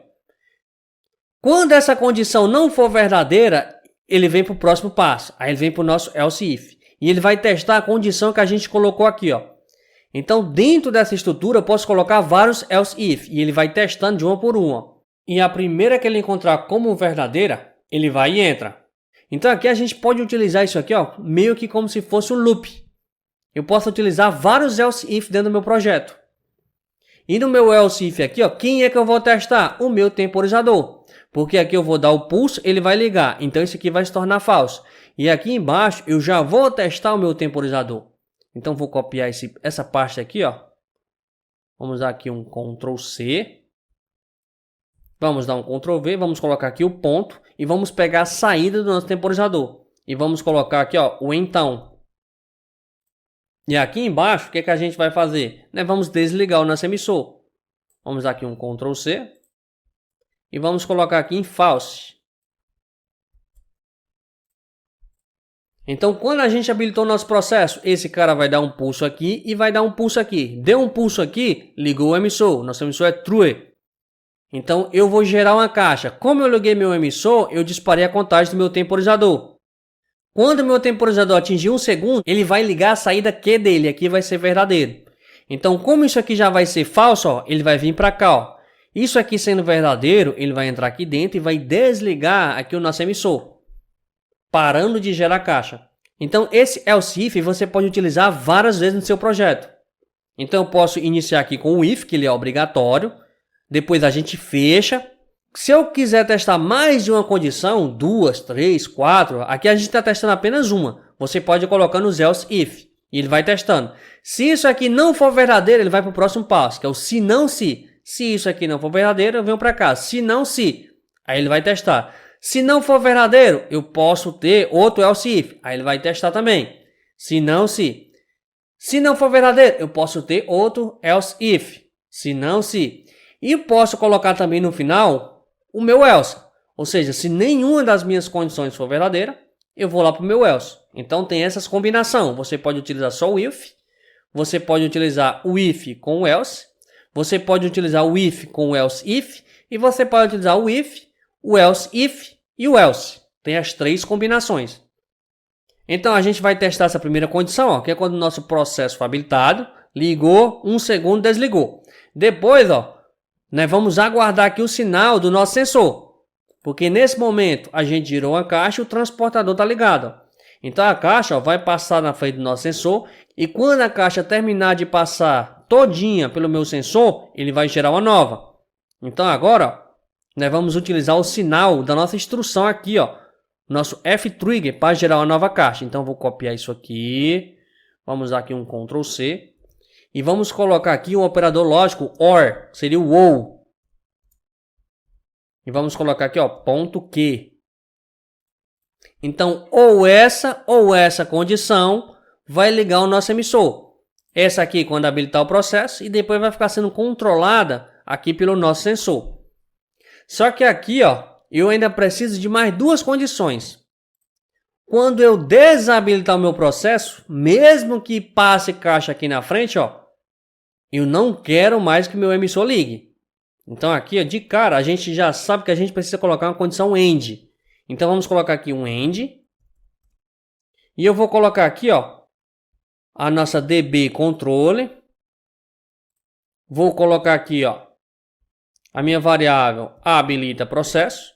Quando essa condição não for verdadeira, ele vem para o próximo passo. Aí ele vem para o nosso else if. E ele vai testar a condição que a gente colocou aqui. Ó. Então, dentro dessa estrutura, eu posso colocar vários else if. E ele vai testando de uma por uma. E a primeira que ele encontrar como verdadeira, ele vai e entra. Então, aqui a gente pode utilizar isso aqui, ó, meio que como se fosse um loop. Eu posso utilizar vários else if dentro do meu projeto. E no meu else if aqui, ó, quem é que eu vou testar? O meu temporizador. Porque aqui eu vou dar o pulso, ele vai ligar. Então, isso aqui vai se tornar falso. E aqui embaixo, eu já vou testar o meu temporizador. Então, vou copiar essa parte aqui, ó. Vamos dar aqui um Ctrl C. Vamos dar um Ctrl V. Vamos colocar aqui o ponto. E vamos pegar a saída do nosso temporizador. E vamos colocar aqui, ó, o então. E aqui embaixo, o que, que a gente vai fazer? Nós vamos desligar o nosso emissor. Vamos dar aqui um Ctrl C. E vamos colocar aqui em false. Então, quando a gente habilitou o nosso processo, esse cara vai dar um pulso aqui e vai dar um pulso aqui. Deu um pulso aqui, ligou o emissor. Nosso emissor é true. Então, eu vou gerar uma caixa. Como eu liguei meu emissor, eu disparei a contagem do meu temporizador. Quando o meu temporizador atingir 1 segundo, ele vai ligar a saída Q dele. Aqui vai ser verdadeiro. Então, como isso aqui já vai ser falso, ó, ele vai vir para cá, ó. Isso aqui sendo verdadeiro, ele vai entrar aqui dentro e vai desligar aqui o nosso emissor, parando de gerar caixa. Então, esse else if você pode utilizar várias vezes no seu projeto. Então, eu posso iniciar aqui com o if, que ele é obrigatório. Depois a gente fecha. Se eu quiser testar mais de uma condição, 2, 3, 4, aqui a gente está testando apenas uma. Você pode colocar nos else if e ele vai testando. Se isso aqui não for verdadeiro, ele vai para o próximo passo, que é o se não se. Se isso aqui não for verdadeiro, eu venho para cá. Se não se, aí ele vai testar. Se não for verdadeiro, eu posso ter outro else if. Aí ele vai testar também. Se não se. Se não for verdadeiro, eu posso ter outro else if. Se não se. E posso colocar também no final o meu else. Ou seja, se nenhuma das minhas condições for verdadeira, eu vou lá para o meu else. Então tem essas combinações. Você pode utilizar só o if. Você pode utilizar o if com o else. Você pode utilizar o if com o else if. E você pode utilizar o if, o else if e o else. Tem as 3 combinações. Então a gente vai testar essa primeira condição, ó, que é quando o nosso processo foi habilitado. Ligou, 1 segundo, desligou. Depois, ó, nós vamos aguardar aqui o sinal do nosso sensor. Porque nesse momento a gente girou a caixa e o transportador está ligado. Então a caixa vai passar na frente do nosso sensor e quando a caixa terminar de passar todinha pelo meu sensor, ele vai gerar uma nova. Então agora nós vamos utilizar o sinal da nossa instrução aqui, nosso F-Trigger para gerar uma nova caixa. Então vou copiar isso aqui, vamos dar aqui um Ctrl C e vamos colocar aqui um operador lógico OR, seria o OU. E vamos colocar aqui, ponto Q. Então, ou essa condição vai ligar o nosso emissor. Essa aqui quando habilitar o processo e depois vai ficar sendo controlada aqui pelo nosso sensor. Só que aqui, eu ainda preciso de mais duas condições. Quando eu desabilitar o meu processo, mesmo que passe caixa aqui na frente, eu não quero mais que meu emissor ligue. Então aqui, de cara, a gente já sabe que a gente precisa colocar uma condição AND. Então vamos colocar aqui um AND. E eu vou colocar aqui, a nossa DB controle. Vou colocar aqui, a minha variável habilita processo.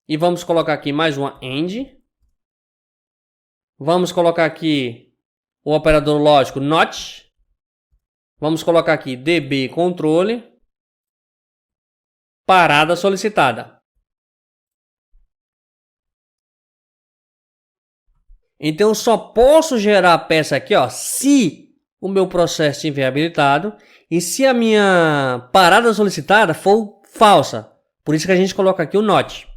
E vamos colocar aqui mais uma AND. Vamos colocar aqui o operador lógico NOT. Vamos colocar aqui DB controle. Parada solicitada. Então eu só posso gerar a peça aqui, se o meu processo estiver habilitado e se a minha parada solicitada for falsa. Por isso que a gente coloca aqui o NOT.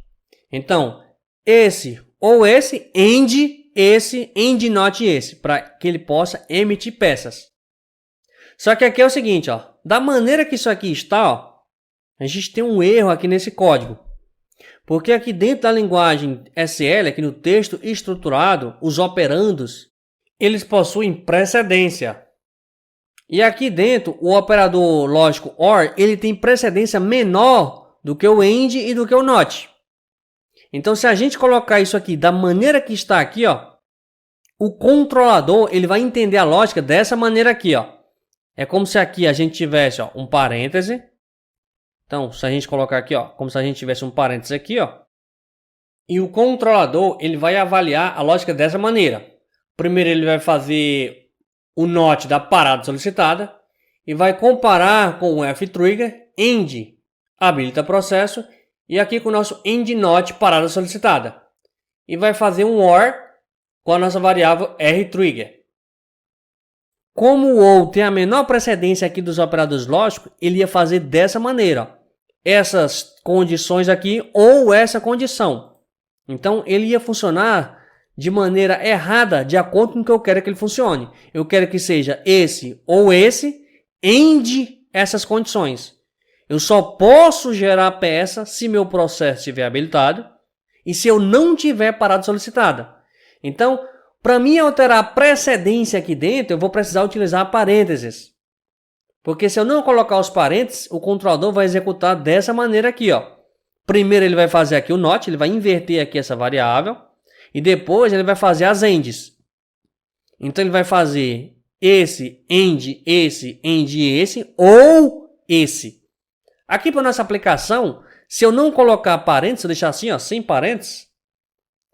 Então, esse ou esse, AND NOT esse, para que ele possa emitir peças. Só que aqui é o seguinte, da maneira que isso aqui está, a gente tem um erro aqui nesse código. Porque aqui dentro da linguagem SL, aqui no texto estruturado, os operandos, eles possuem precedência. E aqui dentro, o operador lógico OR, ele tem precedência menor do que o AND e do que o NOT. Então, se a gente colocar isso aqui da maneira que está aqui, o controlador ele vai entender a lógica dessa maneira aqui. É como se aqui a gente tivesse um parêntese. Então, se a gente colocar aqui, como se a gente tivesse um parênteses aqui, e o controlador, ele vai avaliar a lógica dessa maneira. Primeiro ele vai fazer o NOT da parada solicitada e vai comparar com o F-Trigger, AND, habilita processo, e aqui com o nosso AND NOT parada solicitada. E vai fazer um OR com a nossa variável R-Trigger. Como o OU tem a menor precedência aqui dos operadores lógicos, ele ia fazer dessa maneira, essas condições aqui ou essa condição. Então ele ia funcionar de maneira errada de acordo com o que eu quero que ele funcione. Eu quero que seja esse ou esse, AND essas condições. Eu só posso gerar a peça se meu processo estiver habilitado e se eu não tiver parada solicitada. Então, para mim alterar a precedência aqui dentro, eu vou precisar utilizar parênteses. Porque se eu não colocar os parênteses, o controlador vai executar dessa maneira aqui. Primeiro ele vai fazer aqui o NOT, ele vai inverter aqui essa variável. E depois ele vai fazer as ANDs. Então ele vai fazer esse, AND, esse, ou esse. Aqui para nossa aplicação, se eu não colocar parênteses, eu deixar assim, sem parênteses.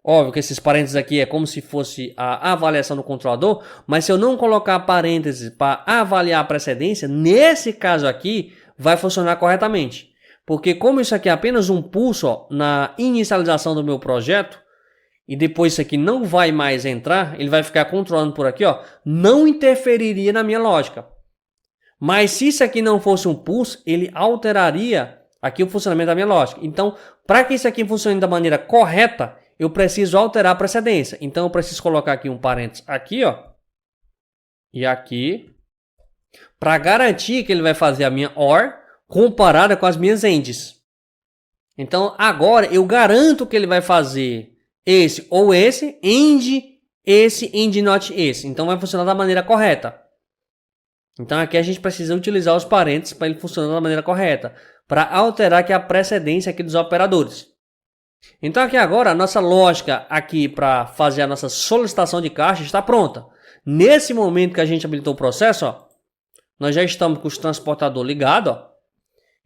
Óbvio que esses parênteses aqui é como se fosse a avaliação do controlador, mas se eu não colocar parênteses para avaliar a precedência, nesse caso aqui, vai funcionar corretamente. Porque como isso aqui é apenas um pulso na inicialização do meu projeto, e depois isso aqui não vai mais entrar, ele vai ficar controlando por aqui, não interferiria na minha lógica. Mas se isso aqui não fosse um pulso, ele alteraria aqui o funcionamento da minha lógica. Então, para que isso aqui funcione da maneira correta, eu preciso alterar a precedência. Então, eu preciso colocar aqui um parênteses aqui, e aqui, para garantir que ele vai fazer a minha OR comparada com as minhas ANDs. Então, agora eu garanto que ele vai fazer esse ou esse, AND NOT esse. Então, vai funcionar da maneira correta. Então, aqui a gente precisa utilizar os parênteses para ele funcionar da maneira correta, para alterar aqui a precedência aqui dos operadores. Então aqui agora a nossa lógica aqui para fazer a nossa solicitação de caixa está pronta. Nesse momento que a gente habilitou o processo, nós já estamos com o transportador ligado,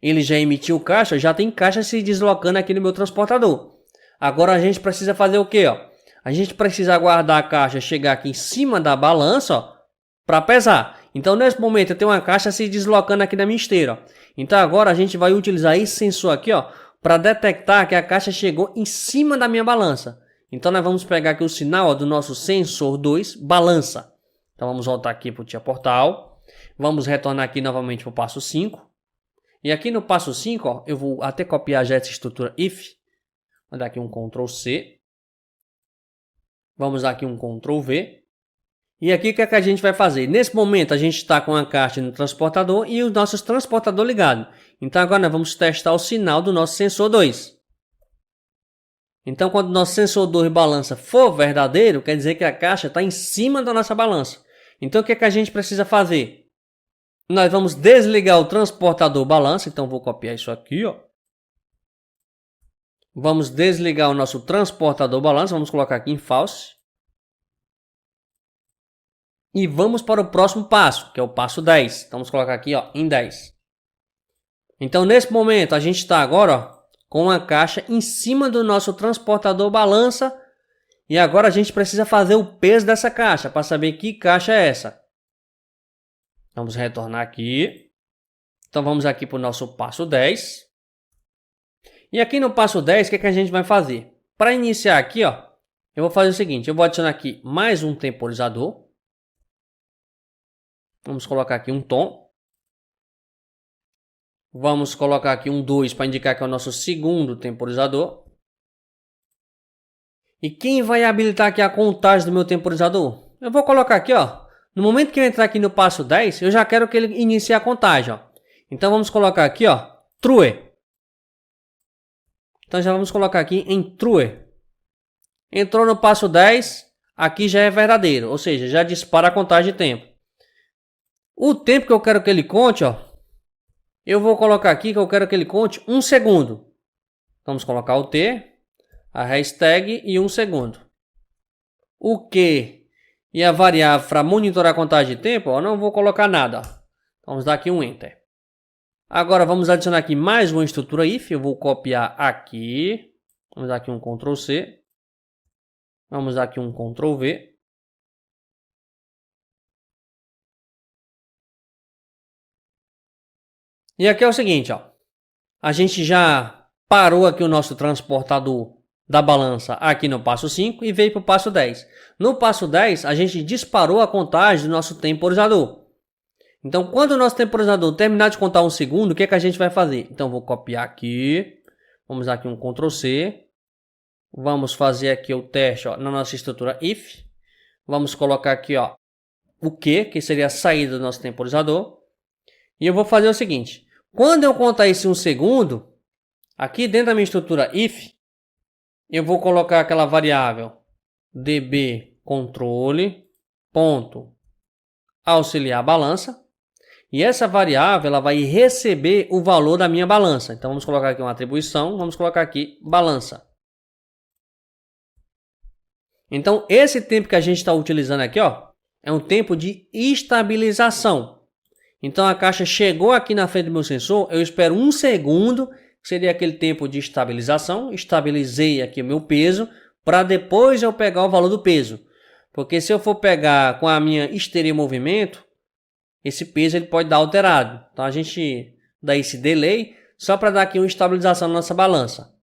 ele já emitiu caixa, já tem caixa se deslocando aqui no meu transportador. Agora a gente precisa fazer o quê? A gente precisa aguardar a caixa chegar aqui em cima da balança para pesar. Então nesse momento eu tenho uma caixa se deslocando aqui na minha esteira. Então agora a gente vai utilizar esse sensor aqui para detectar que a caixa chegou em cima da minha balança. Então nós vamos pegar aqui o sinal do nosso sensor 2, balança. Então vamos voltar aqui para o Tia Portal. Vamos retornar aqui novamente para o passo 5. E aqui no passo 5, eu vou até copiar já essa estrutura if. Vou dar aqui um Ctrl C. Vamos dar aqui um Ctrl V. E aqui o que é que a gente vai fazer? Nesse momento a gente está com a caixa no transportador e os nossos transportador ligado. Então agora nós vamos testar o sinal do nosso sensor 2. Então quando o nosso sensor 2 balança for verdadeiro, quer dizer que a caixa está em cima da nossa balança. Então o que é que a gente precisa fazer? Nós vamos desligar o transportador balança. Então vou copiar isso aqui, Vamos desligar o nosso transportador balança. Vamos colocar aqui em false. E vamos para o próximo passo, que é o passo 10. Então vamos colocar aqui em 10. Então nesse momento a gente está agora com a caixa em cima do nosso transportador balança. E agora a gente precisa fazer o peso dessa caixa para saber que caixa é essa. Vamos retornar aqui. Então vamos aqui para o nosso passo 10. E aqui no passo 10, o que a gente vai fazer? Para iniciar aqui, eu vou fazer o seguinte. Eu vou adicionar aqui mais um temporizador. Vamos colocar aqui um tom. Vamos colocar aqui um 2 para indicar que é o nosso segundo temporizador. E quem vai habilitar aqui a contagem do meu temporizador? Eu vou colocar aqui, no momento que eu entrar aqui no passo 10, eu já quero que ele inicie a contagem, Então vamos colocar aqui, true. Então já vamos colocar aqui em true. Entrou no passo 10, aqui já é verdadeiro, ou seja, já dispara a contagem de tempo. O tempo que eu quero que ele conte, eu vou colocar aqui que eu quero que ele conte 1 segundo. Vamos colocar o T, a hashtag e 1 segundo. O Q e a variável para monitorar a contagem de tempo, eu não vou colocar nada. Vamos dar aqui um Enter. Agora vamos adicionar aqui mais uma estrutura if. Eu vou copiar aqui. Vamos dar aqui um Ctrl C. Vamos dar aqui um Ctrl V. E aqui é o seguinte, a gente já parou aqui o nosso transportador da balança aqui no passo 5 e veio para o passo 10. No passo 10, a gente disparou a contagem do nosso temporizador. Então, quando o nosso temporizador terminar de contar 1 segundo, o que é que a gente vai fazer? Então, vou copiar aqui. Vamos dar aqui um Ctrl C. Vamos fazer aqui o teste na nossa estrutura if. Vamos colocar aqui o Q, que seria a saída do nosso temporizador. E eu vou fazer o seguinte. Quando eu contar esse 1 segundo, aqui dentro da minha estrutura if, eu vou colocar aquela variável dbControle ponto auxiliar balança. E essa variável ela vai receber o valor da minha balança. Então vamos colocar aqui uma atribuição, vamos colocar aqui balança. Então esse tempo que a gente está utilizando aqui, é um tempo de estabilização. Então a caixa chegou aqui na frente do meu sensor, eu espero 1 segundo, que seria aquele tempo de estabilização. Estabilizei aqui o meu peso, para depois eu pegar o valor do peso. Porque se eu for pegar com a minha esteira em movimento, esse peso ele pode dar alterado. Então a gente dá esse delay só para dar aqui uma estabilização na nossa balança.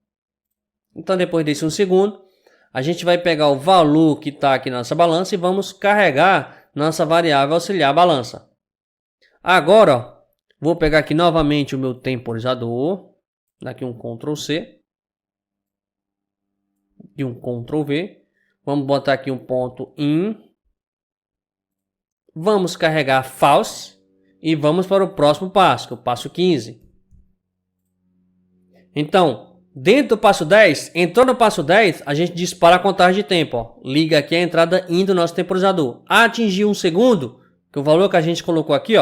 Então depois desse 1 segundo, a gente vai pegar o valor que está aqui na nossa balança e vamos carregar nossa variável auxiliar balança. Agora, vou pegar aqui novamente o meu temporizador. Daqui um Ctrl C. E um Ctrl V. Vamos botar aqui um ponto in. Vamos carregar false. E vamos para o próximo passo, que é o passo 15. Então, dentro do passo 10, entrou no passo 10, a gente dispara a contagem de tempo. Liga aqui a entrada in do nosso temporizador. Atingiu 1 segundo, que o valor que a gente colocou aqui,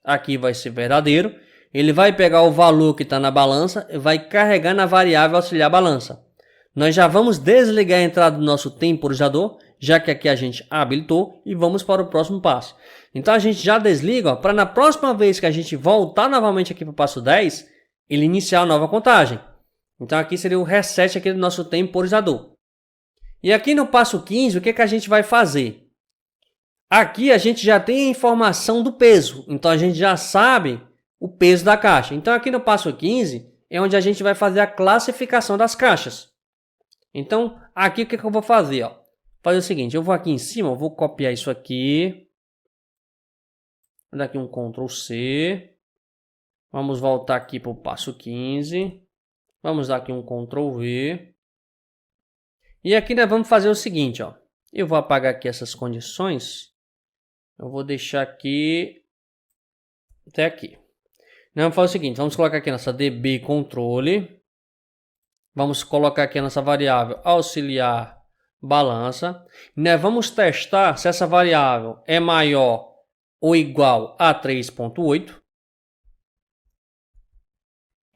aqui vai ser verdadeiro. Ele vai pegar o valor que está na balança e vai carregar na variável auxiliar balança. Nós já vamos desligar a entrada do nosso temporizador, já que aqui a gente habilitou, e vamos para o próximo passo. Então a gente já desliga, para na próxima vez que a gente voltar novamente aqui para o passo 10, ele iniciar a nova contagem. Então aqui seria o reset aqui do nosso temporizador. E aqui no passo 15, o que a gente vai fazer? Aqui a gente já tem a informação do peso, então a gente já sabe o peso da caixa. Então aqui no passo 15 é onde a gente vai fazer a classificação das caixas. Então aqui o que eu vou fazer? Ó? Fazer o seguinte, eu vou aqui em cima, eu vou copiar isso aqui. Vou dar aqui um Ctrl C. Vamos voltar aqui para o passo 15. Vamos dar aqui um Ctrl V. E aqui nós vamos fazer o seguinte, ó. Eu vou apagar aqui essas condições. Eu vou deixar aqui até aqui. Nós vamos fazer o seguinte, vamos colocar aqui nossa DB controle. Vamos colocar aqui a nossa variável auxiliar balança. Nós vamos testar se essa variável é maior ou igual a 3.8.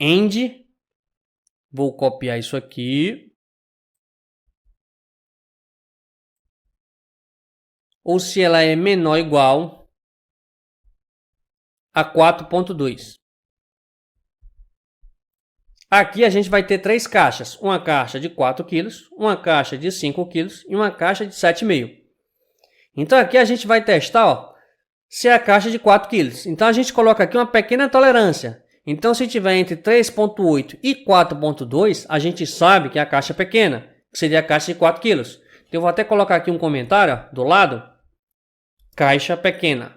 End. Vou copiar isso aqui. Ou se ela é menor ou igual a 4.2. Aqui a gente vai ter 3 caixas. Uma caixa de 4 kg, uma caixa de 5 kg e uma caixa de 7,5. Então aqui a gente vai testar ó, se é a caixa de 4 kg. Então a gente coloca aqui uma pequena tolerância. Então se tiver entre 3.8 e 4.2, a gente sabe que é a caixa pequena, que seria a caixa de 4 kg. Então eu vou até colocar aqui um comentário ó, do lado. Caixa pequena.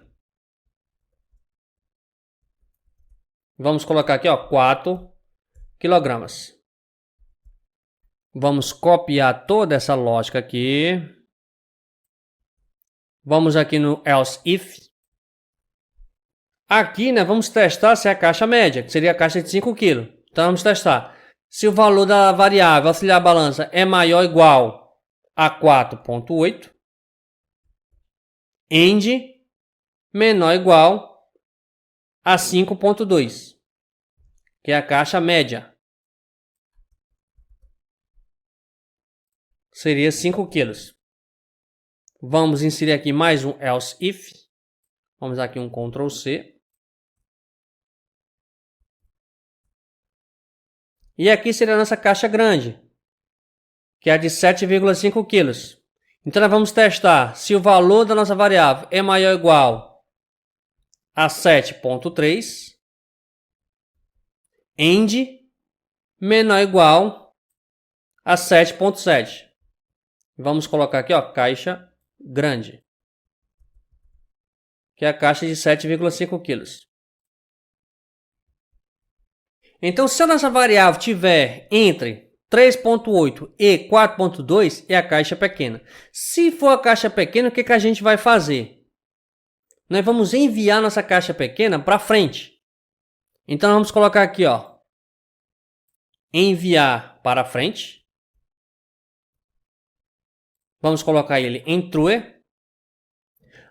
Vamos colocar aqui ó, 4 quilogramas. Vamos copiar toda essa lógica aqui. Vamos aqui no else if. Aqui nós vamos testar se é a caixa média, que seria a caixa de 5 kg. Então vamos testar. Se o valor da variável auxiliar balança é maior ou igual a 4.8. End menor ou igual a 5.2, que é a caixa média. Seria 5 quilos. Vamos inserir aqui mais um else if. Vamos aqui um Ctrl C. E aqui seria a nossa caixa grande, que é a de 7,5 quilos. Então nós vamos testar se o valor da nossa variável é maior ou igual a 7.3. End menor ou igual a 7.7. Vamos colocar aqui, ó, caixa grande, que é a caixa de 7,5 quilos. Então, se a nossa variável tiver entre 3.8 e 4.2, é a caixa pequena. Se for a caixa pequena, o que a gente vai fazer? Nós vamos enviar nossa caixa pequena para frente. Então, vamos colocar aqui, ó, enviar para frente. Vamos colocar ele em true.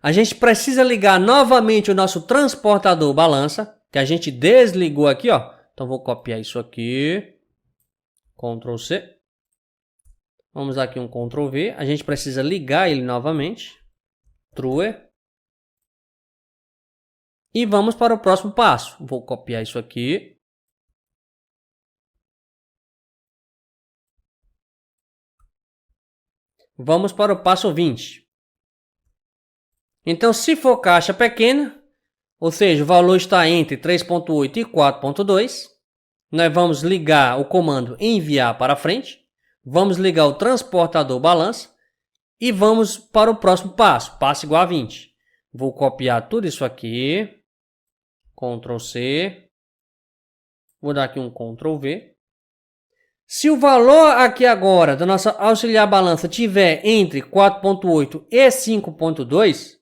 A gente precisa ligar novamente o nosso transportador balança, que a gente desligou aqui, ó. Então, vou copiar isso aqui. Ctrl C. Vamos aqui um Ctrl V. A gente precisa ligar ele novamente. True. E vamos para o próximo passo. Vou copiar isso aqui. Vamos para o passo 20. Então, se for caixa pequena, ou seja, o valor está entre 3.8 e 4.2, nós vamos ligar o comando enviar para frente, vamos ligar o transportador balança e vamos para o próximo passo, passo igual a 20. Vou copiar tudo isso aqui, Ctrl C, vou dar aqui um Ctrl V. Se o valor aqui agora da nossa auxiliar balança tiver entre 4.8 e 5.2,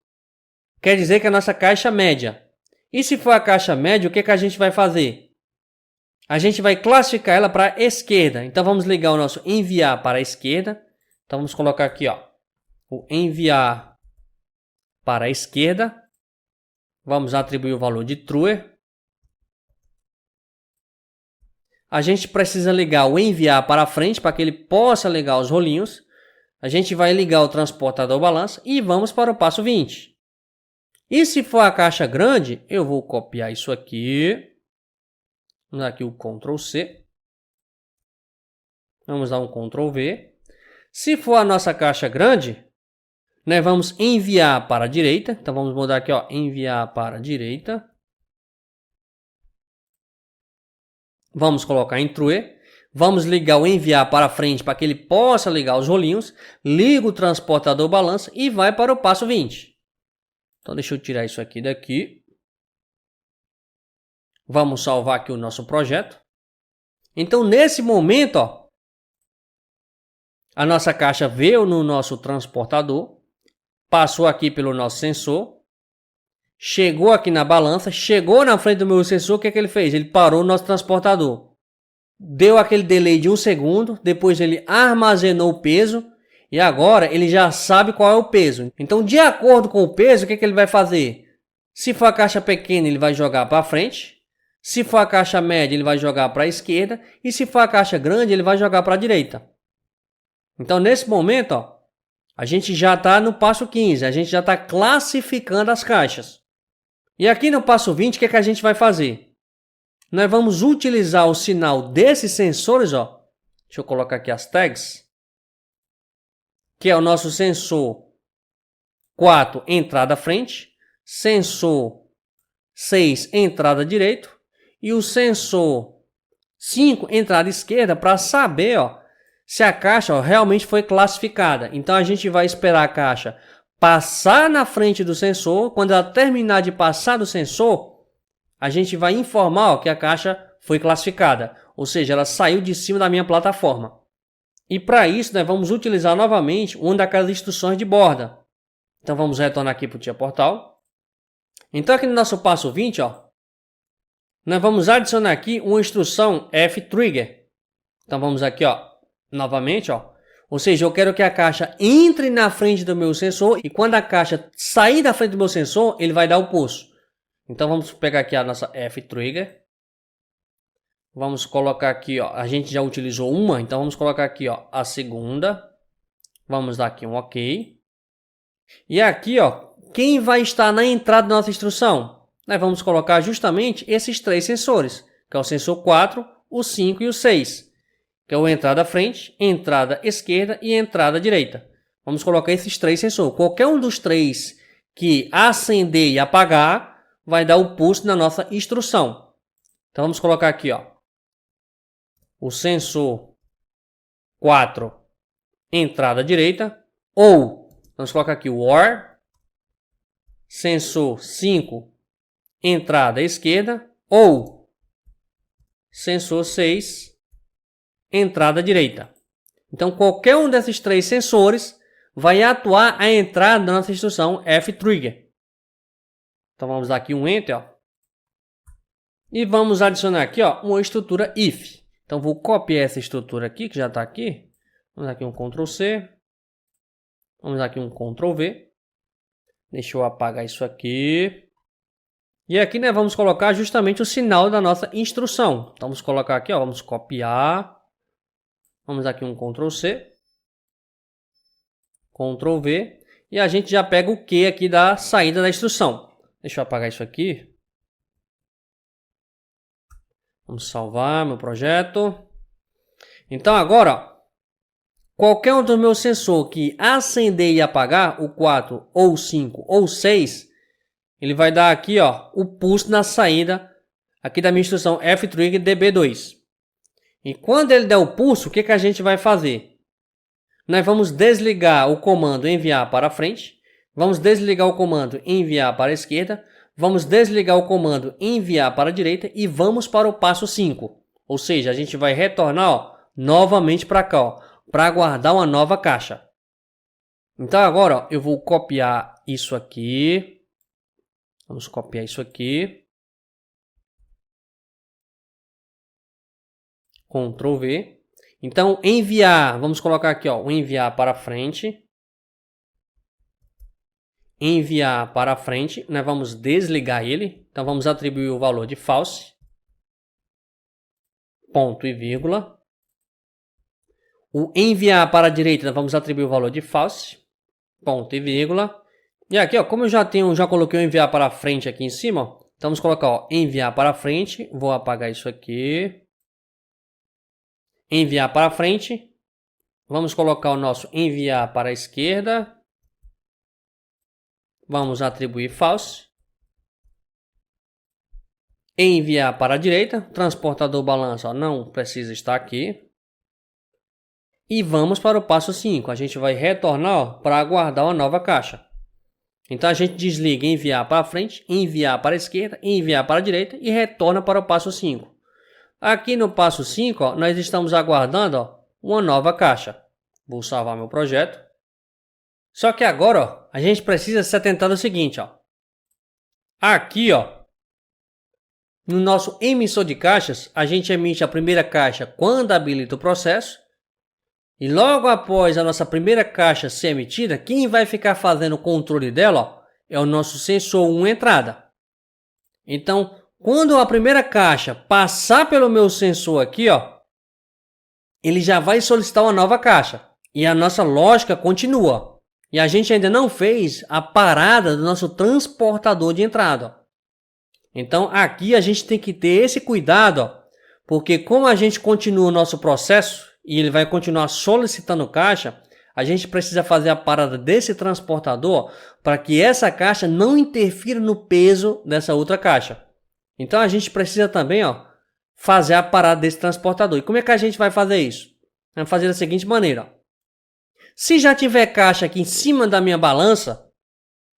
quer dizer que é a nossa caixa média. E se for a caixa média, o que a gente vai fazer? A gente vai classificar ela para a esquerda. Então, vamos ligar o nosso enviar para a esquerda. Então, vamos colocar aqui, ó, o enviar para a esquerda. Vamos atribuir o valor de true. A gente precisa ligar o enviar para frente para que ele possa ligar os rolinhos. A gente vai ligar o transportador balança e vamos para o passo 20. E se for a caixa grande, eu vou copiar isso aqui. Vamos dar aqui o Ctrl C. Vamos dar um Ctrl V. Se for a nossa caixa grande, né, vamos enviar para a direita. Então vamos mudar aqui, ó, enviar para a direita. Vamos colocar em True. Vamos ligar o enviar para frente para que ele possa ligar os rolinhos. Liga o transportador balança e vai para o passo 20. Então deixa eu tirar isso aqui daqui. Vamos salvar aqui o nosso projeto. Então nesse momento, ó, a nossa caixa veio no nosso transportador, passou aqui pelo nosso sensor, chegou aqui na balança, chegou na frente do meu sensor, o que é que ele fez? Ele parou o nosso transportador. Deu aquele delay de 1 segundo, depois ele armazenou o peso e agora ele já sabe qual é o peso. Então, de acordo com o peso, o que é que ele vai fazer? Se for a caixa pequena, ele vai jogar para frente. Se for a caixa média, ele vai jogar para a esquerda. E se for a caixa grande, ele vai jogar para a direita. Então, nesse momento, ó, a gente já está no passo 15. A gente já está classificando as caixas. E aqui no passo 20, o que é que a gente vai fazer? Nós vamos utilizar o sinal desses sensores, ó. Deixa eu colocar aqui as tags. Que é o nosso sensor 4, entrada frente. Sensor 6, entrada direito. E o sensor 5, entrada esquerda, para saber, ó, se a caixa, ó, realmente foi classificada. Então a gente vai esperar a caixa passar na frente do sensor. Quando ela terminar de passar do sensor, a gente vai informar, ó, que a caixa foi classificada. Ou seja, ela saiu de cima da minha plataforma. E para isso, nós vamos utilizar novamente uma daquelas instruções de borda. Então vamos retornar aqui para o Tia Portal. Então aqui no nosso passo 20, ó, nós vamos adicionar aqui uma instrução F-Trigger. Então vamos aqui, ó, novamente, ó. Ou seja, eu quero que a caixa entre na frente do meu sensor e quando a caixa sair da frente do meu sensor, ele vai dar o pulso. Então vamos pegar aqui a nossa F-Trigger. Vamos colocar aqui, ó, a gente já utilizou uma, então vamos colocar aqui, ó, a segunda. Vamos dar aqui um OK. E aqui, ó, quem vai estar na entrada da nossa instrução? Nós vamos colocar justamente esses 3 sensores, que é o sensor 4, o 5 e o 6. Que é o entrada frente, entrada esquerda e entrada direita. Vamos colocar esses 3 sensores. Qualquer um dos 3 que acender e apagar, vai dar o pulso na nossa instrução. Então vamos colocar aqui, ó, o sensor 4, entrada direita, ou vamos colocar aqui o OR, sensor 5, entrada esquerda, ou sensor 6, entrada direita. Então qualquer um desses 3 sensores vai atuar a entrada da nossa instrução F-Trigger. Então vamos dar aqui um Enter, ó, e vamos adicionar aqui, ó, uma estrutura IF. Então vou copiar essa estrutura aqui, que já está aqui. Vamos dar aqui um Ctrl C. Vamos dar aqui um Ctrl V. Deixa eu apagar isso aqui. E aqui, né, vamos colocar justamente o sinal da nossa instrução. Então vamos colocar aqui, ó, vamos copiar. Vamos dar aqui um Ctrl C. Ctrl V. E a gente já pega o Q aqui da saída da instrução. Deixa eu apagar isso aqui. Vamos salvar meu projeto. Então agora, ó, qualquer um dos meus sensores que acender e apagar, o 4, ou 5, ou 6, ele vai dar aqui, ó, o pulso na saída aqui da minha instrução F-Trigger DB2. E quando ele der o pulso, o que a gente vai fazer? Nós vamos desligar o comando enviar para frente. Vamos desligar o comando enviar para a esquerda. Vamos desligar o comando enviar para a direita e vamos para o passo 5. Ou seja, a gente vai retornar, ó, novamente para cá, para guardar uma nova caixa. Então agora, ó, eu vou copiar isso aqui. Vamos copiar isso aqui. Ctrl V. Então enviar, vamos colocar aqui, ó, o enviar para frente. Enviar para frente, nós vamos desligar ele. Então vamos atribuir o valor de false. Ponto e vírgula. O enviar para a direita, nós vamos atribuir o valor de false. Ponto e vírgula. E aqui, ó, como eu já coloquei o enviar para frente aqui em cima, ó, Então vamos colocar, ó, enviar para frente. Vou apagar isso aqui. Enviar para frente. Vamos colocar o nosso enviar para a esquerda. Vamos atribuir false. Enviar para a direita. Transportador balança, ó, não precisa estar aqui. E vamos para o passo 5. A gente vai retornar para aguardar uma nova caixa. Então a gente desliga enviar para frente, enviar para a esquerda, enviar para a direita e retorna para o passo 5. Aqui no passo 5, ó, nós estamos aguardando, ó, uma nova caixa. Vou salvar meu projeto. Só que agora, ó, a gente precisa se atentar no seguinte, ó. Aqui, ó, no nosso emissor de caixas, a gente emite a primeira caixa quando habilita o processo. E logo após a nossa primeira caixa ser emitida, quem vai ficar fazendo o controle dela, ó, é o nosso sensor 1 entrada. Então, quando a primeira caixa passar pelo meu sensor aqui, ó, ele já vai solicitar uma nova caixa. E a nossa lógica continua. E a gente ainda não fez a parada do nosso transportador de entrada. Ó. Então, aqui a gente tem que ter esse cuidado, ó, porque como a gente continua o nosso processo, e ele vai continuar solicitando caixa, a gente precisa fazer a parada desse transportador para que essa caixa não interfira no peso dessa outra caixa. Então a gente precisa também, ó, fazer a parada desse transportador. E como é que a gente vai fazer isso? Vamos fazer da seguinte maneira. Ó. Se já tiver caixa aqui em cima da minha balança,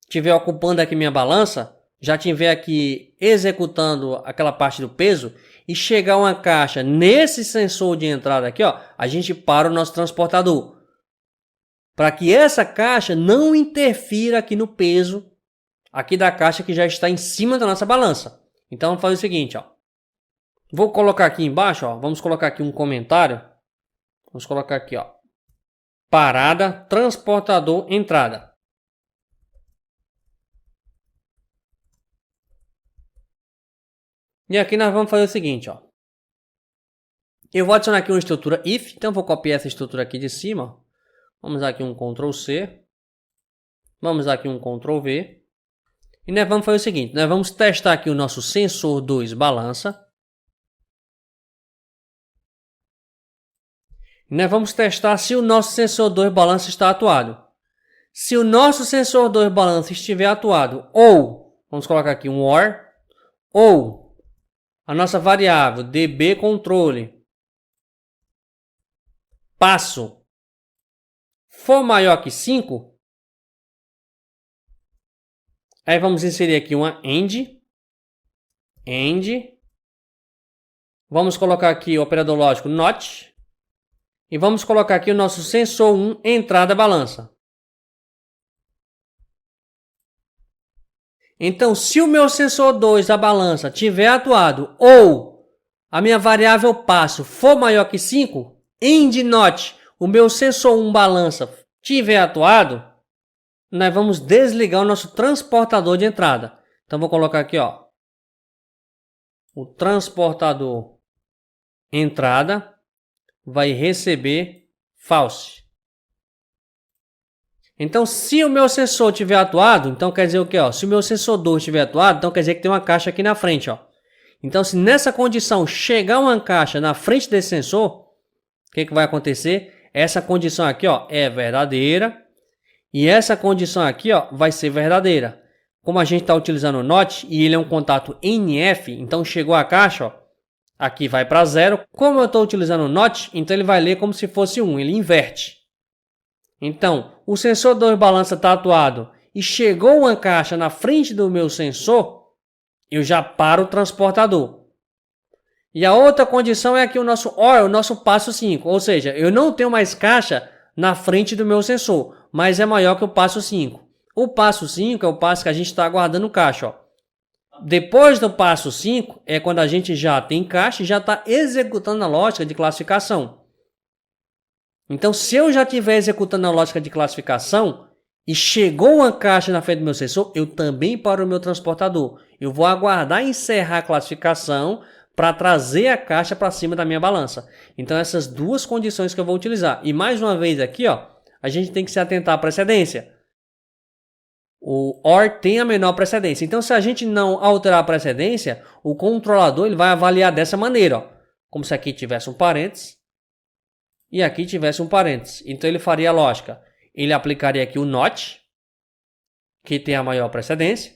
estiver ocupando aqui minha balança, já estiver aqui executando aquela parte do peso, e chegar uma caixa nesse sensor de entrada aqui, ó, a gente para o nosso transportador. Para que essa caixa não interfira aqui no peso aqui da caixa que já está em cima da nossa balança. Então vamos fazer o seguinte, ó. Vou colocar aqui embaixo, ó, vamos colocar aqui um comentário. Vamos colocar aqui, ó. Parada, transportador, entrada. E aqui nós vamos fazer o seguinte, ó. Eu vou adicionar aqui uma estrutura if, então vou copiar essa estrutura aqui de cima. Vamos aqui um Ctrl C. Vamos aqui um Ctrl V. E nós vamos fazer o seguinte, nós vamos testar aqui o nosso sensor 2 balança. E nós vamos testar se o nosso sensor 2 balança está atuado. Se o nosso sensor 2 balança estiver atuado, ou, vamos colocar aqui um OR, ou a nossa variável db controle passo for maior que 5, aí vamos inserir aqui uma end, vamos colocar aqui o operador lógico not, e vamos colocar aqui o nosso sensor 1 entrada balança. Então, se o meu sensor 2 da balança tiver atuado ou a minha variável passo for maior que 5, end not, o meu sensor 1 balança tiver atuado, nós vamos desligar o nosso transportador de entrada. Então, vou colocar aqui, ó, o transportador entrada vai receber false. Então, se o meu sensor tiver atuado, então quer dizer o quê? Ó? Se o meu sensor 2 tiver atuado, então quer dizer que tem uma caixa aqui na frente. Ó. Então, se nessa condição chegar uma caixa na frente desse sensor, o que vai acontecer? Essa condição aqui, ó, é verdadeira. E essa condição aqui, ó, vai ser verdadeira. Como a gente está utilizando o NOT e ele é um contato NF, então chegou a caixa, ó, aqui vai para 0. Como eu estou utilizando o NOT, então ele vai ler como se fosse 1, ele inverte. Então, o sensor 2 balança está atuado e chegou uma caixa na frente do meu sensor, eu já paro o transportador. E a outra condição é aqui o nosso OR, o nosso passo 5. Ou seja, eu não tenho mais caixa na frente do meu sensor, mas é maior que o passo 5. O passo 5 é o passo que a gente está aguardando caixa. Ó. Depois do passo 5 é quando a gente já tem caixa e já está executando a lógica de classificação. Então, se eu já estiver executando a lógica de classificação e chegou uma caixa na frente do meu sensor, eu também paro o meu transportador. Eu vou aguardar encerrar a classificação para trazer a caixa para cima da minha balança. Então, essas duas condições que eu vou utilizar. E mais uma vez aqui, ó, a gente tem que se atentar à precedência. o OR tem a menor precedência. Então, se a gente não alterar a precedência, o controlador ele vai avaliar dessa maneira, ó, como se aqui tivesse um parênteses e aqui tivesse um parênteses. Então, ele faria a lógica. Ele aplicaria aqui o NOT, que tem a maior precedência.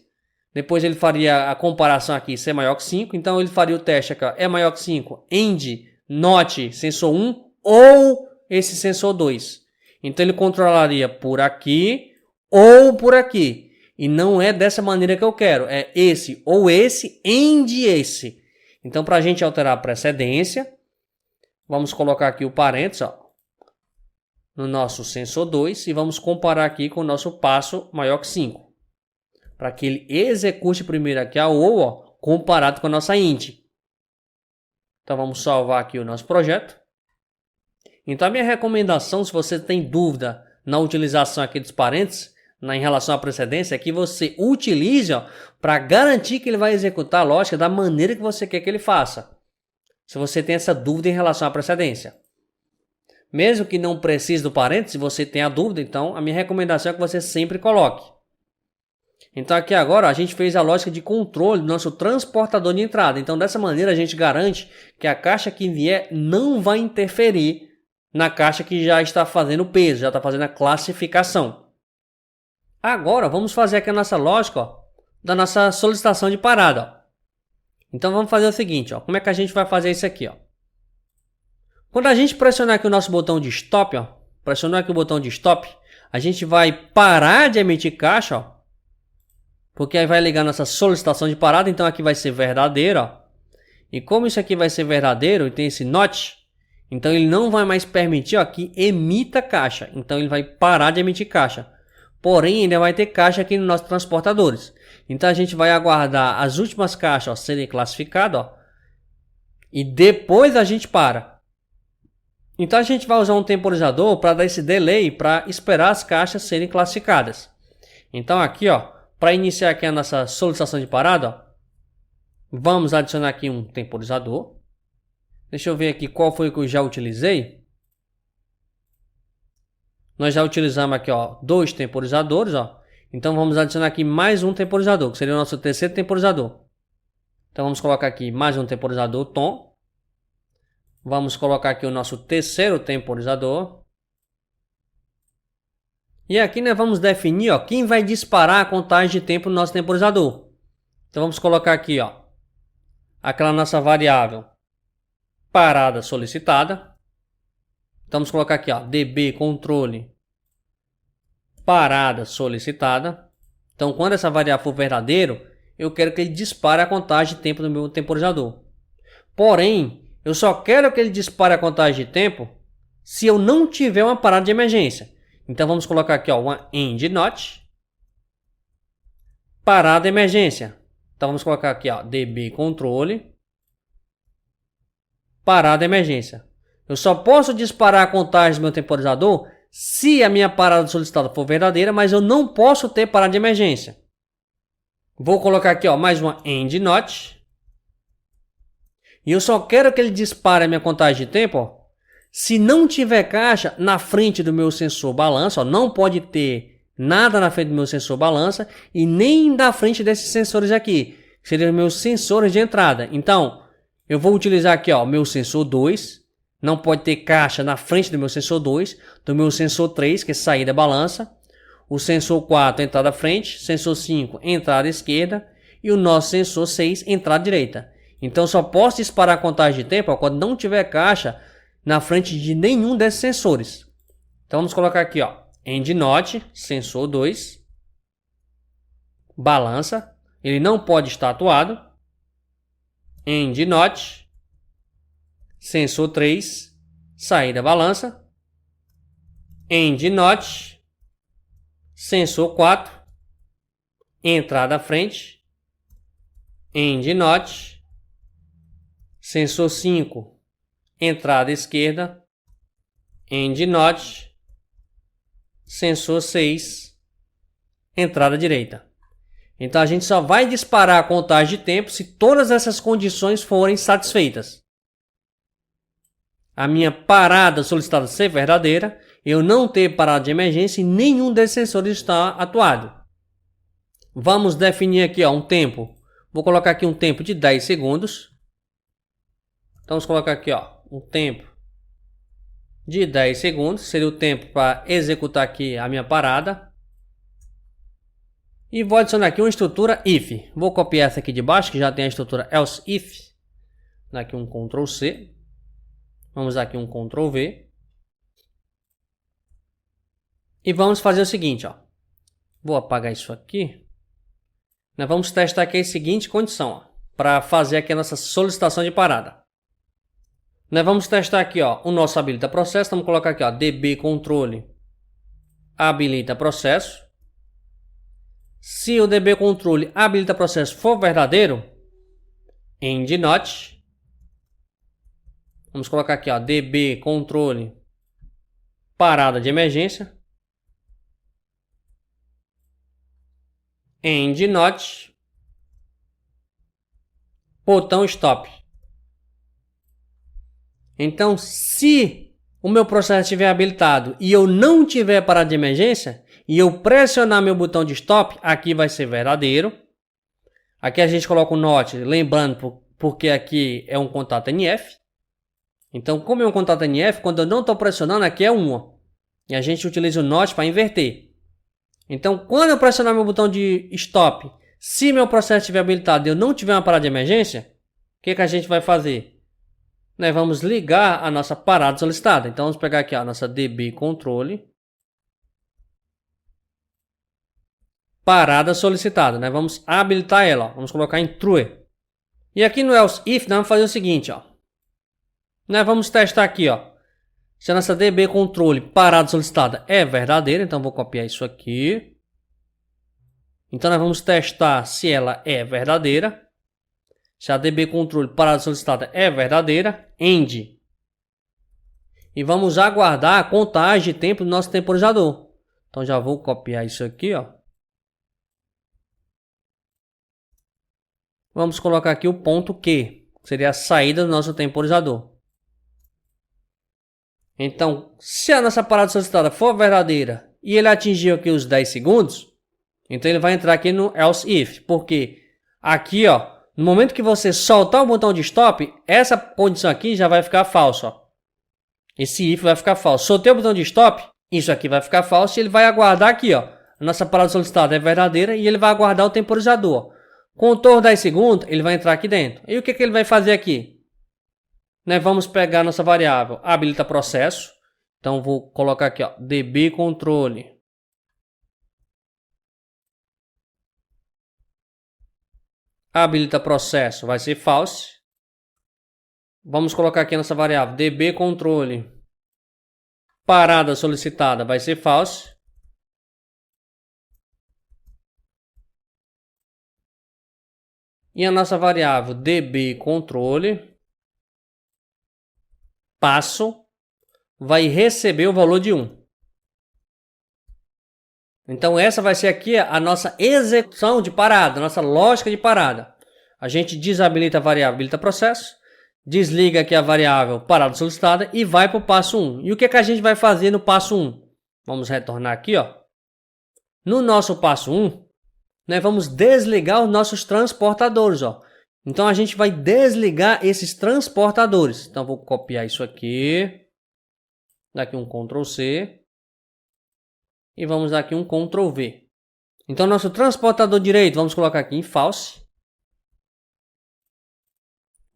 Depois ele faria a comparação aqui, C maior que 5. Então, ele faria o teste aqui, ó, E maior que 5, AND, NOT, sensor 1 ou esse sensor 2. Então, ele controlaria por aqui ou por aqui. E não é dessa maneira que eu quero. É esse ou esse, AND esse. Então, para a gente alterar a precedência, vamos colocar aqui o parênteses, ó, no nosso sensor 2 e vamos comparar aqui com o nosso passo maior que 5. Para que ele execute primeiro aqui a OU, ó, comparado com a nossa INT. Então vamos salvar aqui o nosso projeto. Então a minha recomendação, se você tem dúvida na utilização aqui dos parênteses, em relação à precedência, é que você utilize para garantir que ele vai executar a lógica da maneira que você quer que ele faça. Se você tem essa dúvida em relação à precedência. Mesmo que não precise do parênteses, se você tem a dúvida, então a minha recomendação é que você sempre coloque. Então aqui agora a gente fez a lógica de controle do nosso transportador de entrada. Então dessa maneira a gente garante que a caixa que vier não vai interferir na caixa que já está fazendo o peso, já está fazendo a classificação. Agora vamos fazer aqui a nossa lógica, ó, da nossa solicitação de parada. Ó. Então vamos fazer o seguinte, ó, como é que a gente vai fazer isso aqui? Ó? Quando a gente pressionar aqui o nosso botão de stop, ó, pressionar aqui o botão de stop, a gente vai parar de emitir caixa, ó, porque aí vai ligar nossa solicitação de parada, então aqui vai ser verdadeiro, ó. E como isso aqui vai ser verdadeiro e tem esse NOT, então ele não vai mais permitir, ó, que emita caixa, então ele vai parar de emitir caixa. Porém, ainda vai ter caixa aqui nos nossos transportadores. Então a gente vai aguardar as últimas caixas, ó, serem classificadas, ó, e depois a gente para. Então a gente vai usar um temporizador para dar esse delay para esperar as caixas serem classificadas. Então aqui, ó, para iniciar aqui a nossa solicitação de parada, ó, vamos adicionar aqui um temporizador. Deixa eu ver aqui qual foi o que eu já utilizei. Nós já utilizamos aqui, ó, 2 temporizadores, ó. Então vamos adicionar aqui mais um temporizador, que seria o nosso terceiro temporizador. Então vamos colocar aqui mais um temporizador tom. Vamos colocar aqui o nosso terceiro temporizador. E aqui nós vamos definir, ó, quem vai disparar a contagem de tempo no nosso temporizador. Então vamos colocar aqui, ó, aquela nossa variável parada solicitada. Então vamos colocar aqui, ó, db controle parada solicitada. Então quando essa variável for verdadeiro, eu quero que ele dispare a contagem de tempo do meu temporizador. Porém, eu só quero que ele dispare a contagem de tempo se eu não tiver uma parada de emergência. Então vamos colocar aqui, ó, uma end not parada emergência. Então vamos colocar aqui, ó, db controle parada emergência. Eu só posso disparar a contagem do meu temporizador se a minha parada solicitada for verdadeira, mas eu não posso ter parada de emergência. Vou colocar aqui, ó, mais uma end not. E eu só quero que ele dispare a minha contagem de tempo, ó, se não tiver caixa na frente do meu sensor balança, ó, não pode ter nada na frente do meu sensor balança e nem da frente desses sensores aqui, que seriam os meus sensores de entrada. Então, eu vou utilizar aqui, ó, meu sensor 2, não pode ter caixa na frente do meu sensor 2, do meu sensor 3, que é saída balança, o sensor 4, entrada frente, sensor 5, entrada esquerda e o nosso sensor 6, entrada direita. Então, só posso disparar a contagem de tempo, ó, quando não tiver caixa na frente de nenhum desses sensores. Então vamos colocar aqui, ó, end not, sensor 2, balança, ele não pode estar atuado. End not, sensor 3, saída balança. End not, sensor 4, entrada frente. End not, sensor 5, entrada esquerda, end not, sensor 6, entrada direita. Então a gente só vai disparar a contagem de tempo se todas essas condições forem satisfeitas. A minha parada solicitada ser verdadeira, eu não ter parada de emergência e nenhum desses sensores está atuado. Vamos definir aqui, ó, um tempo. Vou colocar aqui um tempo de 10 segundos. Então, vamos colocar aqui, ó, um tempo de 10 segundos. Seria o tempo para executar aqui a minha parada. E vou adicionar aqui uma estrutura if. Vou copiar essa aqui de baixo, que já tem a estrutura else if. Dar aqui um Ctrl C. Vamos dar aqui um Ctrl V. E vamos fazer o seguinte, ó. Vou apagar isso aqui. Nós vamos testar aqui a seguinte condição, para fazer aqui a nossa solicitação de parada. Nós vamos testar aqui, ó, o nosso habilita processo. Vamos colocar aqui, ó, db controle habilita processo. Se o db controle habilita processo for verdadeiro, end not. Vamos colocar aqui, ó, db controle parada de emergência. End not. Botão stop. Então, se o meu processo estiver habilitado e eu não tiver parada de emergência, e eu pressionar meu botão de stop, aqui vai ser verdadeiro. Aqui a gente coloca o not, lembrando, porque aqui é um contato NF. Então, como é um contato NF, quando eu não estou pressionando, aqui é 1. E a gente utiliza o not para inverter. Então, quando eu pressionar meu botão de stop, se meu processo estiver habilitado e eu não tiver uma parada de emergência, o que a gente vai fazer? Nós vamos ligar a nossa parada solicitada. Então, vamos pegar aqui a nossa db controle parada solicitada. Nós vamos habilitar ela. Ó. Vamos colocar em true. E aqui no else if, nós vamos fazer o seguinte. Ó. Nós vamos testar aqui. Ó. Se a nossa db controle parada solicitada é verdadeira. Então, vou copiar isso aqui. Então, nós vamos testar se ela é verdadeira. Se a db controle parada solicitada é verdadeira. End. E vamos aguardar a contagem de tempo do nosso temporizador. Então, já vou copiar isso aqui. Ó. Vamos colocar aqui o ponto Q, que seria a saída do nosso temporizador. Então, se a nossa parada solicitada for verdadeira e ele atingiu aqui os 10 segundos, então ele vai entrar aqui no else if, porque aqui, ó, no momento que você soltar o botão de stop, essa condição aqui já vai ficar falsa, ó. Esse if vai ficar falso. Soltei o botão de stop, isso aqui vai ficar falso e ele vai aguardar aqui, ó. A nossa parada solicitada é verdadeira e ele vai aguardar o temporizador. Contorno 10 segundos, ele vai entrar aqui dentro. E o que ele vai fazer aqui? Nós vamos pegar nossa variável habilita processo. Então, vou colocar aqui, ó, db controle habilita processo, vai ser false. Vamos colocar aqui nossa variável db controle parada solicitada, vai ser false. E a nossa variável db controle passo vai receber o valor de 1. Então essa vai ser aqui a nossa execução de parada, a nossa lógica de parada. A gente desabilita a variável habilita processo, desliga aqui a variável parada solicitada e vai para o passo 1. E o que a gente vai fazer no passo 1? Vamos retornar aqui, ó. No nosso passo 1, nós vamos desligar os nossos transportadores, ó. Então a gente vai desligar esses transportadores. Então vou copiar isso aqui, dar aqui um Ctrl C e vamos dar aqui um Ctrl V. Então nosso transportador direito vamos colocar aqui em false.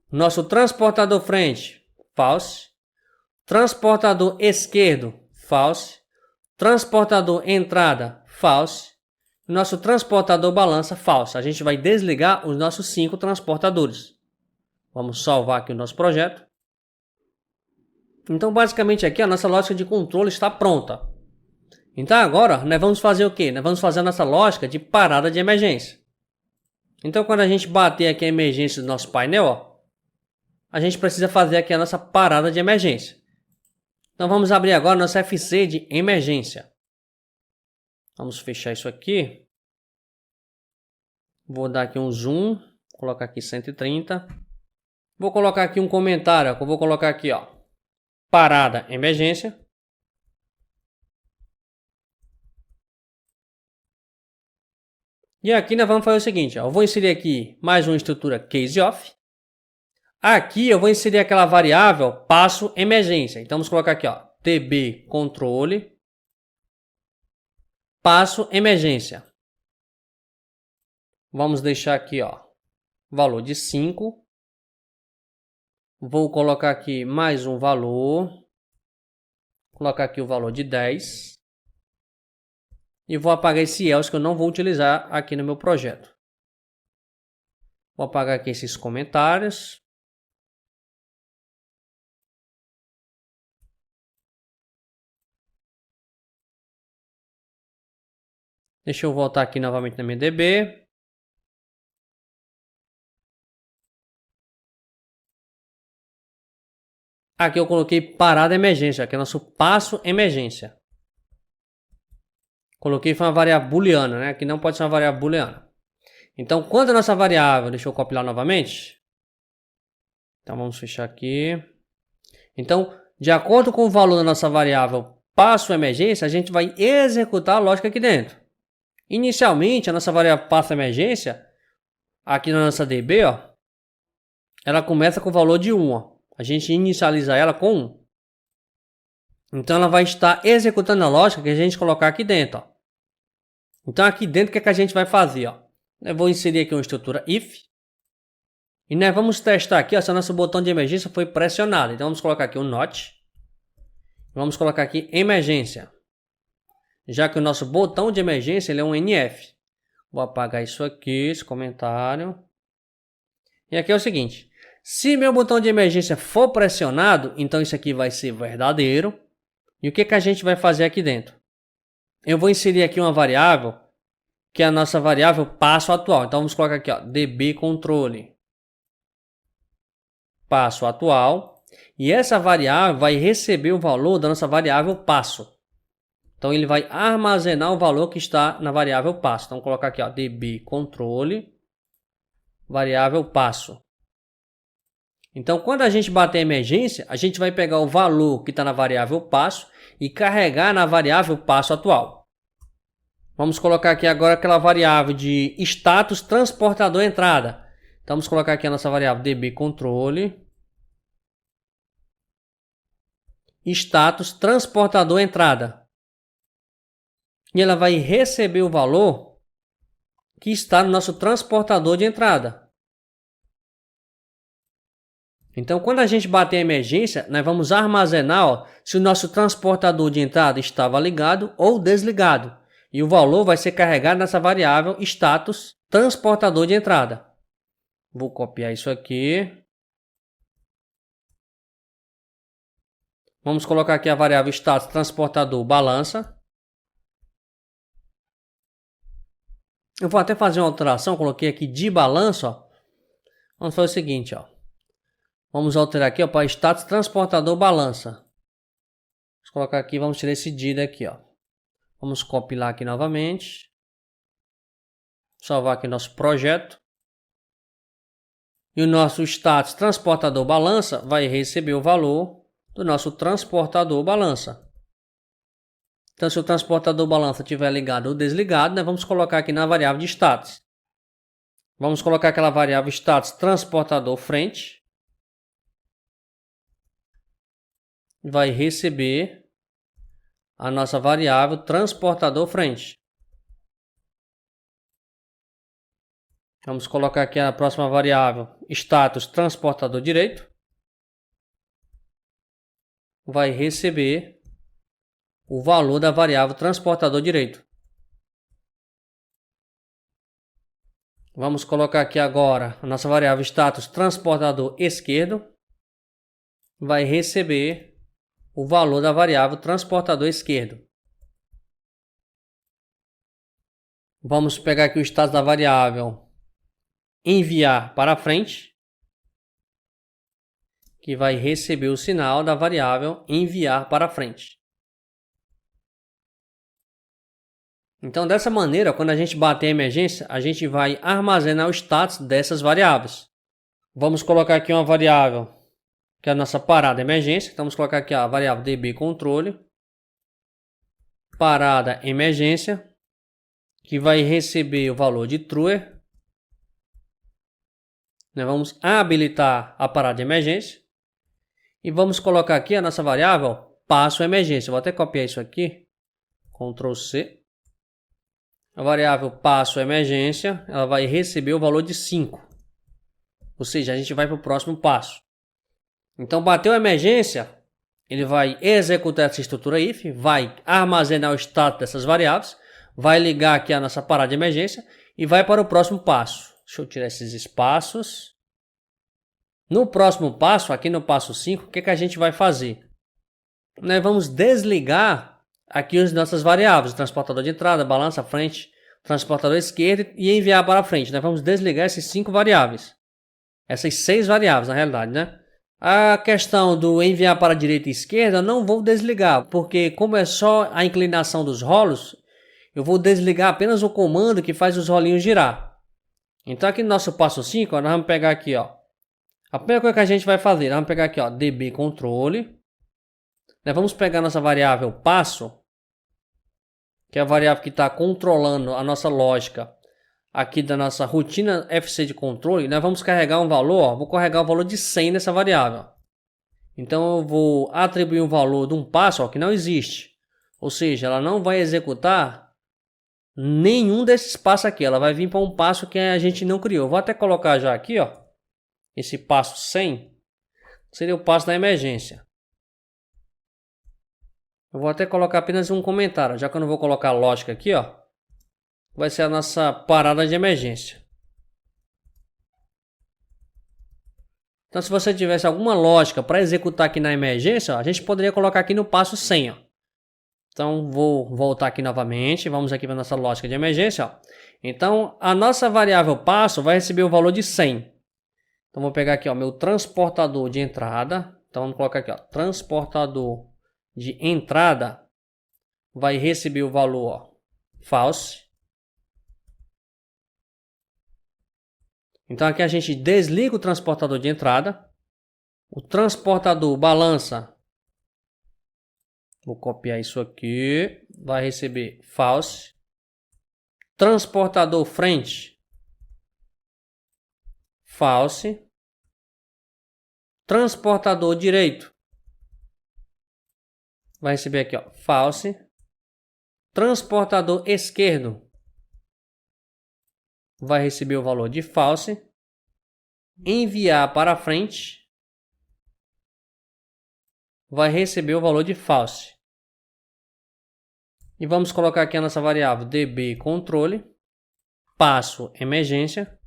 Nosso transportador frente, false. Transportador esquerdo, false. Transportador entrada, false. Nosso transportador balança, falso. A gente vai desligar os nossos 5 transportadores. Vamos salvar aqui o nosso projeto. Então, basicamente aqui a nossa lógica de controle está pronta. Então, agora, nós vamos fazer o quê? Nós vamos fazer a nossa lógica de parada de emergência. Então, quando a gente bater aqui a emergência do nosso painel, ó, a gente precisa fazer aqui a nossa parada de emergência. Então, vamos abrir agora nosso FC de emergência. Vamos fechar isso aqui. Vou dar aqui um zoom. Colocar aqui 130. Vou colocar aqui um comentário. Eu vou colocar aqui, ó. Parada, emergência. E aqui nós vamos fazer o seguinte, ó, eu vou inserir aqui mais uma estrutura CaseOf. Aqui eu vou inserir aquela variável passo emergência. Então vamos colocar aqui, ó, db controle passo emergência. Vamos deixar aqui, ó, valor de 5. Vou colocar aqui mais um valor. Colocar aqui o valor de 10. E vou apagar esse else que eu não vou utilizar aqui no meu projeto. Vou apagar aqui esses comentários. Deixa eu voltar aqui novamente na minha DB. Aqui eu coloquei parada emergência, que é nosso passo emergência. Coloquei foi uma variável booleana, né? Que não pode ser uma variável booleana. Então, quando a nossa variável, deixa eu compilar novamente. Então, vamos fechar aqui. Então, de acordo com o valor da nossa variável passo emergência, a gente vai executar a lógica aqui dentro. Inicialmente, a nossa variável passo emergência, aqui na nossa DB, ó, ela começa com o valor de 1, ó. A gente inicializa ela com 1. Então, ela vai estar executando a lógica que a gente colocar aqui dentro, ó. Então, aqui dentro, o que é que a gente vai fazer, ó? Eu vou inserir aqui uma estrutura if. E nós vamos testar aqui, ó, se o nosso botão de emergência foi pressionado. Então, vamos colocar aqui um not. Vamos colocar aqui emergência. Já que o nosso botão de emergência ele é um NF. Vou apagar isso aqui, esse comentário. E aqui é o seguinte. Se meu botão de emergência for pressionado, então isso aqui vai ser verdadeiro. E o que a gente vai fazer aqui dentro? Eu vou inserir aqui uma variável, que é a nossa variável passo atual. Então vamos colocar aqui, ó, db controle passo atual. E essa variável vai receber o valor da nossa variável passo. Então ele vai armazenar o valor que está na variável passo. Então vou colocar aqui, ó, db controle variável passo. Então, quando a gente bater a emergência, a gente vai pegar o valor que está na variável passo e carregar na variável passo atual. Vamos colocar aqui agora aquela variável de status transportador entrada. Então, vamos colocar aqui a nossa variável db controle status transportador entrada. E ela vai receber o valor que está no nosso transportador de entrada. Então, quando a gente bater a emergência, nós vamos armazenar, ó, se o nosso transportador de entrada estava ligado ou desligado. E o valor vai ser carregado nessa variável status transportador de entrada. Vou copiar isso aqui. Vamos colocar aqui a variável status transportador balança. Eu vou até fazer uma alteração, coloquei aqui de balanço, ó. Vamos fazer o seguinte, ó. Vamos alterar aqui, ó, para status transportador balança. Vamos colocar aqui, vamos tirar esse D daqui, ó. Vamos compilar aqui novamente. Salvar aqui nosso projeto. E o nosso status transportador balança vai receber o valor do nosso transportador balança. Então, se o transportador balança estiver ligado ou desligado, nós vamos colocar aqui na variável de status. Vamos colocar aquela variável status transportador frente. Vai receber a nossa variável transportador frente. Vamos colocar aqui a próxima variável, status transportador direito. Vai receber o valor da variável transportador direito. Vamos colocar aqui agora a nossa variável status transportador esquerdo. Vai receber o valor da variável transportador esquerdo. Vamos pegar aqui o status da variável enviar para frente, que vai receber o sinal da variável enviar para frente. Então, dessa maneira, quando a gente bater a emergência, a gente vai armazenar o status dessas variáveis. Vamos colocar aqui uma variável que é a nossa parada emergência. Então, vamos colocar aqui a variável db controle parada emergência, que vai receber o valor de true. Nós vamos habilitar a parada de emergência. E vamos colocar aqui a nossa variável passo emergência. Vou até copiar isso aqui. Ctrl C. A variável passo emergência, ela vai receber o valor de 5. Ou seja, a gente vai para o próximo passo. Então, bateu a emergência, ele vai executar essa estrutura if, vai armazenar o status dessas variáveis, vai ligar aqui a nossa parada de emergência e vai para o próximo passo. Deixa eu tirar esses espaços. No próximo passo, aqui no passo 5, o que a gente vai fazer? Nós vamos desligar aqui as nossas variáveis, transportador de entrada, balança frente, transportador esquerdo e enviar para frente. Nós vamos desligar essas 5 variáveis. Essas 6 variáveis, na realidade, né? A questão do enviar para a direita e esquerda, eu não vou desligar, porque como é só a inclinação dos rolos, eu vou desligar apenas o comando que faz os rolinhos girar. Então aqui no nosso passo 5, nós vamos pegar aqui, ó. A primeira coisa que a gente vai fazer, nós vamos pegar aqui, ó, db controle. Nós vamos pegar nossa variável passo, que é a variável que está controlando a nossa lógica aqui da nossa rotina FC de controle. Nós vamos carregar um valor, ó, vou carregar o valor de 100 nessa variável. Então eu vou atribuir um valor de um passo, ó, que não existe. Ou seja, ela não vai executar nenhum desses passos aqui. Ela vai vir para um passo que a gente não criou. Vou até colocar já aqui, ó, esse passo 100 seria o passo da emergência. Eu vou até colocar apenas um comentário, já que eu não vou colocar lógica aqui, ó. Vai ser a nossa parada de emergência. Então, se você tivesse alguma lógica para executar aqui na emergência, ó, a gente poderia colocar aqui no passo 100, ó. Então, vou voltar aqui novamente. Vamos aqui para a nossa lógica de emergência, ó. Então, a nossa variável passo vai receber o valor de 100. Então, vou pegar aqui, ó, meu transportador de entrada. Então, vamos colocar aqui, ó, transportador de entrada vai receber o valor, ó, false. Então aqui a gente desliga o transportador de entrada. O transportador balança. Vou copiar isso aqui. Vai receber false. Transportador frente. False. Transportador direito. Vai receber aqui, ó, false. Transportador esquerdo vai receber o valor de false. Enviar para frente vai receber o valor de false. E vamos colocar aqui a nossa variável db controle, passo emergência,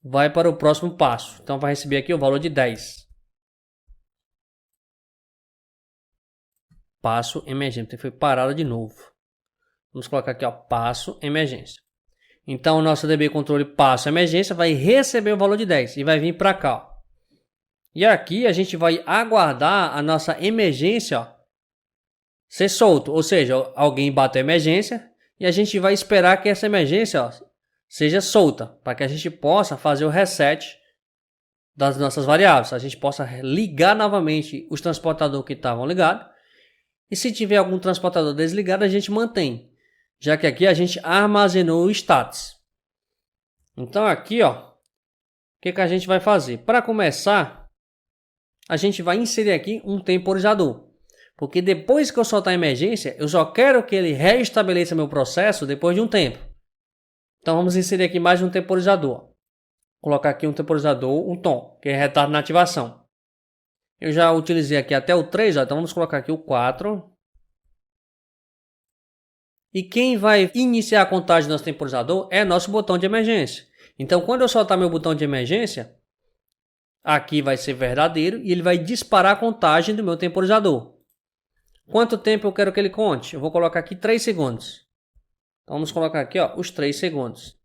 vai para o próximo passo. Então vai receber aqui o valor de 10. Passo emergência, foi parada de novo. Vamos colocar aqui, ó, passo emergência. Então o nosso db controle passo emergência vai receber o valor de 10 e vai vir para cá, ó. E aqui a gente vai aguardar a nossa emergência, ó, ser solto, ou seja, alguém bate a emergência e a gente vai esperar que essa emergência, ó, seja solta, para que a gente possa fazer o reset das nossas variáveis, a gente possa ligar novamente os transportadores que estavam ligados. E se tiver algum transportador desligado, a gente mantém, já que aqui a gente armazenou o status. Então aqui, ó, o que a gente vai fazer? Para começar, a gente vai inserir aqui um temporizador. Porque depois que eu soltar a emergência, eu só quero que ele restabeleça meu processo depois de um tempo. Então vamos inserir aqui mais um temporizador. Vou colocar aqui um temporizador, um tom, que é retardo na ativação. Eu já utilizei aqui até o 3, ó, então vamos colocar aqui o 4. E quem vai iniciar a contagem do nosso temporizador é nosso botão de emergência. Então, quando eu soltar meu botão de emergência, aqui vai ser verdadeiro e ele vai disparar a contagem do meu temporizador. Quanto tempo eu quero que ele conte? Eu vou colocar aqui 3 segundos. Então, vamos colocar aqui, ó, os 3 segundos.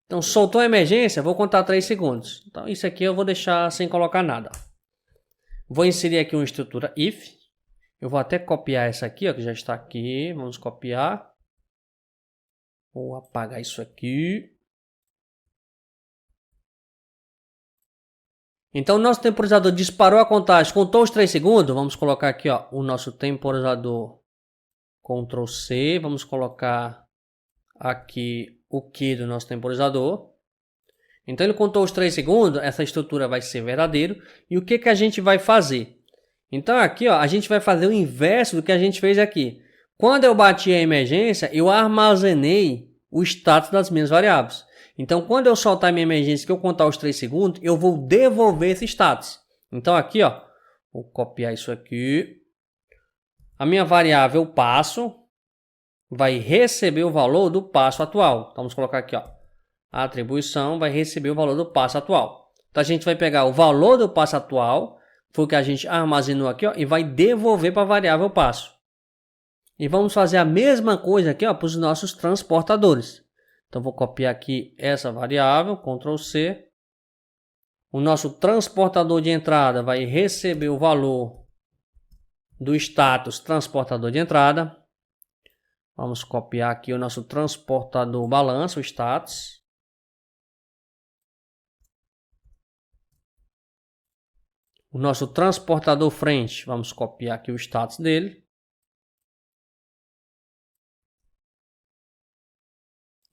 Então, soltou a emergência, vou contar 3 segundos. Então, isso aqui eu vou deixar sem colocar nada. Vou inserir aqui uma estrutura if. Eu vou até copiar essa aqui, ó, que já está aqui. Vamos copiar. Vou apagar isso aqui. Então, o nosso temporizador disparou a contagem, contou os 3 segundos. Vamos colocar aqui, ó, o nosso temporizador. Ctrl C. Vamos colocar aqui o Q do nosso temporizador. Então ele contou os 3 segundos, essa estrutura vai ser verdadeiro. E o que que a gente vai fazer? Então aqui, ó, a gente vai fazer o inverso do que a gente fez aqui. Quando eu bati a emergência, eu armazenei o status das minhas variáveis. Então quando eu soltar a minha emergência, que eu contar os 3 segundos, eu vou devolver esse status. Então aqui, ó, vou copiar isso aqui. A minha variável passo vai receber o valor do passo atual. Então vamos colocar aqui, ó. A atribuição vai receber o valor do passo atual. Então a gente vai pegar o valor do passo atual, foi o que a gente armazenou aqui, ó, e vai devolver para a variável passo. E vamos fazer a mesma coisa aqui, ó, para os nossos transportadores. Então vou copiar aqui essa variável, Ctrl C. O nosso transportador de entrada vai receber o valor do status transportador de entrada. Vamos copiar aqui o nosso transportador balança, o status. O nosso transportador frente, vamos copiar aqui o status dele.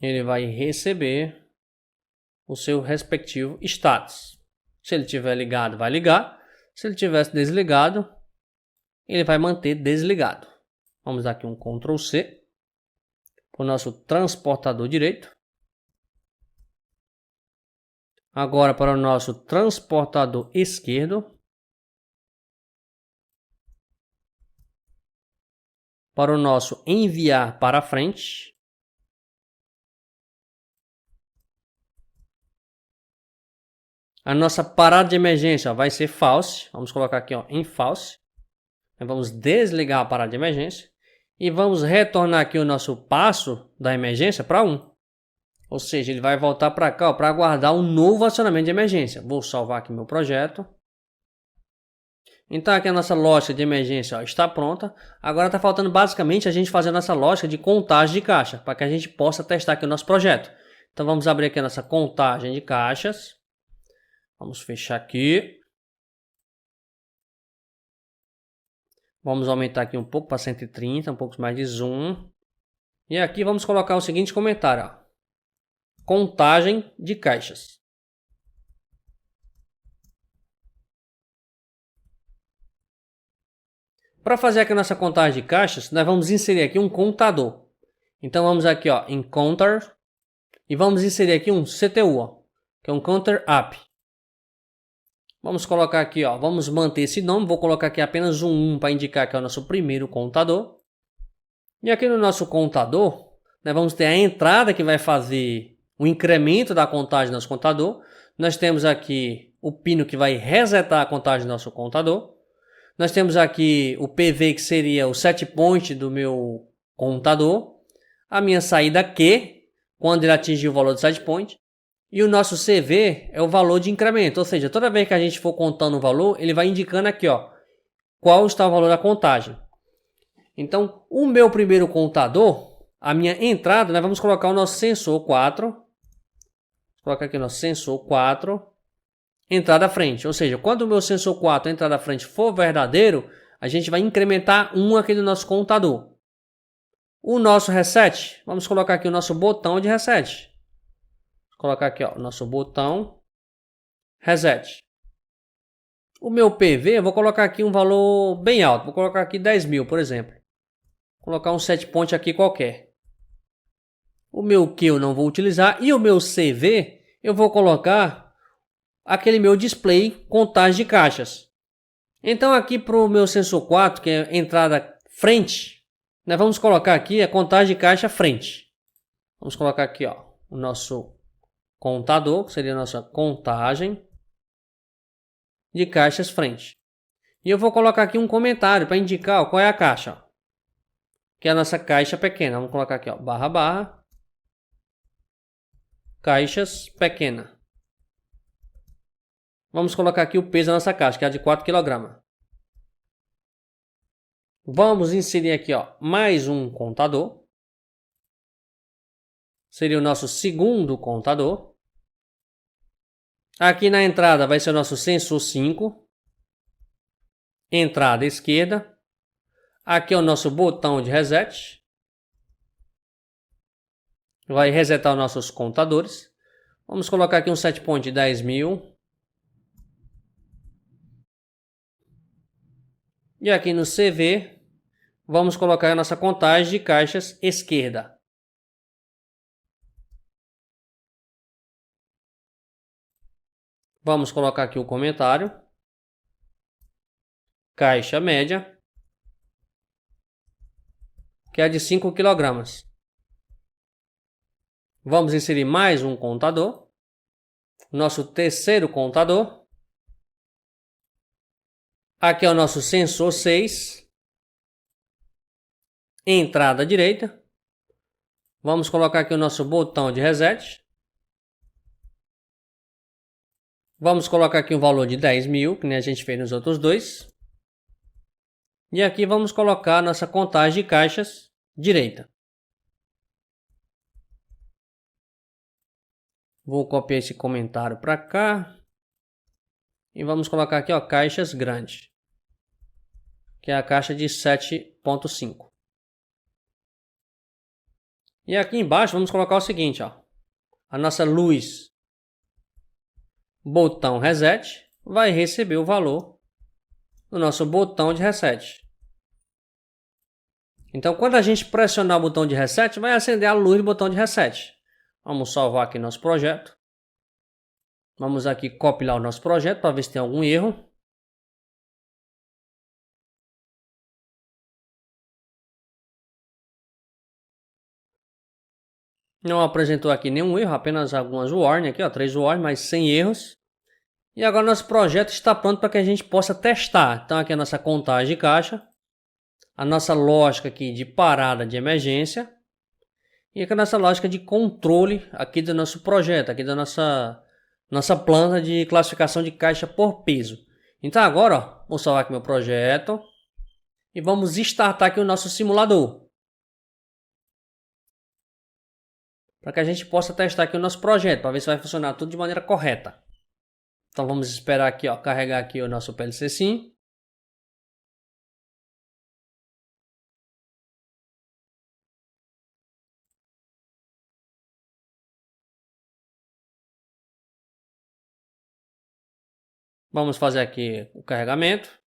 Ele vai receber o seu respectivo status. Se ele estiver ligado, vai ligar. Se ele tivesse desligado, ele vai manter desligado. Vamos dar aqui um Ctrl C para o nosso transportador direito. Agora para o nosso transportador esquerdo. Para o nosso enviar para frente. A nossa parada de emergência vai ser false. Vamos colocar aqui, ó, em false. Vamos desligar a parada de emergência. E vamos retornar aqui o nosso passo da emergência para 1. Ou seja, ele vai voltar para cá para aguardar um novo acionamento de emergência. Vou salvar aqui meu projeto. Então aqui a nossa lógica de emergência, ó, está pronta. Agora está faltando basicamente a gente fazer a nossa lógica de contagem de caixa, para que a gente possa testar aqui o nosso projeto. Então vamos abrir aqui a nossa contagem de caixas. Vamos fechar aqui. Vamos aumentar aqui um pouco para 130, um pouco mais de zoom. E aqui vamos colocar o seguinte comentário, ó. Contagem de caixas. Para fazer aqui a nossa contagem de caixas, nós vamos inserir aqui um contador. Então vamos aqui, ó, em Counter e vamos inserir aqui um CTU, ó, que é um Counter App. Vamos colocar aqui, ó, vamos manter esse nome, vou colocar aqui apenas um 1 para indicar que é o nosso primeiro contador. E aqui no nosso contador, nós vamos ter a entrada que vai fazer o incremento da contagem do nosso contador. Nós temos aqui o pino que vai resetar a contagem do nosso contador. Nós temos aqui o PV, que seria o set point do meu contador. A minha saída Q, quando ele atingir o valor do set point. E o nosso CV é o valor de incremento. Ou seja, toda vez que a gente for contando o valor, ele vai indicando aqui, ó, qual está o valor da contagem. Então, o meu primeiro contador, a minha entrada, nós vamos colocar o nosso sensor 4. Vou colocar aqui o nosso sensor 4. Entrada frente, ou seja, quando o meu sensor 4 entrada frente for verdadeiro, a gente vai incrementar 1 aqui no nosso contador. O nosso reset, vamos colocar aqui o nosso botão de reset. Vou colocar aqui, ó, o nosso botão reset. O meu PV, eu vou colocar aqui um valor bem alto, vou colocar aqui 10.000, por exemplo. Vou colocar um set point aqui qualquer. O meu Q eu não vou utilizar e o meu CV eu vou colocar aquele meu display contagem de caixas. Então aqui para o meu sensor 4, que é entrada frente, nós vamos colocar aqui a contagem de caixa frente. Vamos colocar aqui, ó, o nosso contador, que seria a nossa contagem de caixas frente. E eu vou colocar aqui um comentário para indicar, ó, qual é a caixa, ó, que é a nossa caixa pequena. Vamos colocar aqui, ó, // caixas pequena. Vamos colocar aqui o peso da nossa caixa, que é de 4 kg. Vamos inserir aqui, ó, mais um contador. Seria o nosso segundo contador. Aqui na entrada vai ser o nosso sensor 5. Entrada esquerda. Aqui é o nosso botão de reset. Vai resetar os nossos contadores. Vamos colocar aqui um set point de 10.000. E aqui no CV, vamos colocar a nossa contagem de caixas esquerda. Vamos colocar aqui o comentário. Caixa média, que é de 5 kg. Vamos inserir mais um contador. Nosso terceiro contador. Aqui é o nosso sensor 6. Entrada direita. Vamos colocar aqui o nosso botão de reset. Vamos colocar aqui um valor de 10.000, que nem a gente fez nos outros dois. E aqui vamos colocar a nossa contagem de caixas direita. Vou copiar esse comentário para cá. E vamos colocar aqui, ó, caixas grandes. Que é a caixa de 7.5. E aqui embaixo vamos colocar o seguinte, ó. A nossa luz. Botão reset vai receber o valor do nosso botão de reset. Então, quando a gente pressionar o botão de reset, vai acender a luz do botão de reset. Vamos salvar aqui nosso projeto. Vamos aqui copiar o nosso projeto para ver se tem algum erro. Não apresentou aqui nenhum erro, apenas algumas warnings aqui, ó, 3 warnings, mas sem erros. E agora nosso projeto está pronto para que a gente possa testar. Então aqui a nossa contagem de caixa, a nossa lógica aqui de parada de emergência e aqui a nossa lógica de controle aqui do nosso projeto, aqui da nossa planta de classificação de caixa por peso. Então agora, ó, vou salvar aqui meu projeto e vamos startar aqui o nosso simulador. Para que a gente possa testar aqui o nosso projeto, para ver se vai funcionar tudo de maneira correta. Então vamos esperar aqui, ó, carregar aqui o nosso PLC Sim. Vamos fazer aqui o carregamento.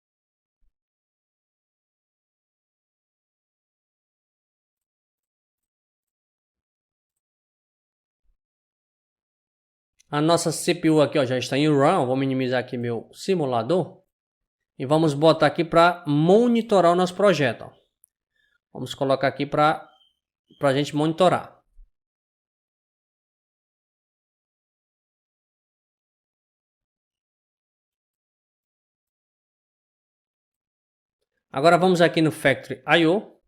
A nossa CPU aqui, ó, já está em run. Vou minimizar aqui meu simulador. E vamos botar aqui para monitorar o nosso projeto. Ó. Vamos colocar aqui para a gente monitorar. Agora vamos aqui no Factory I/O.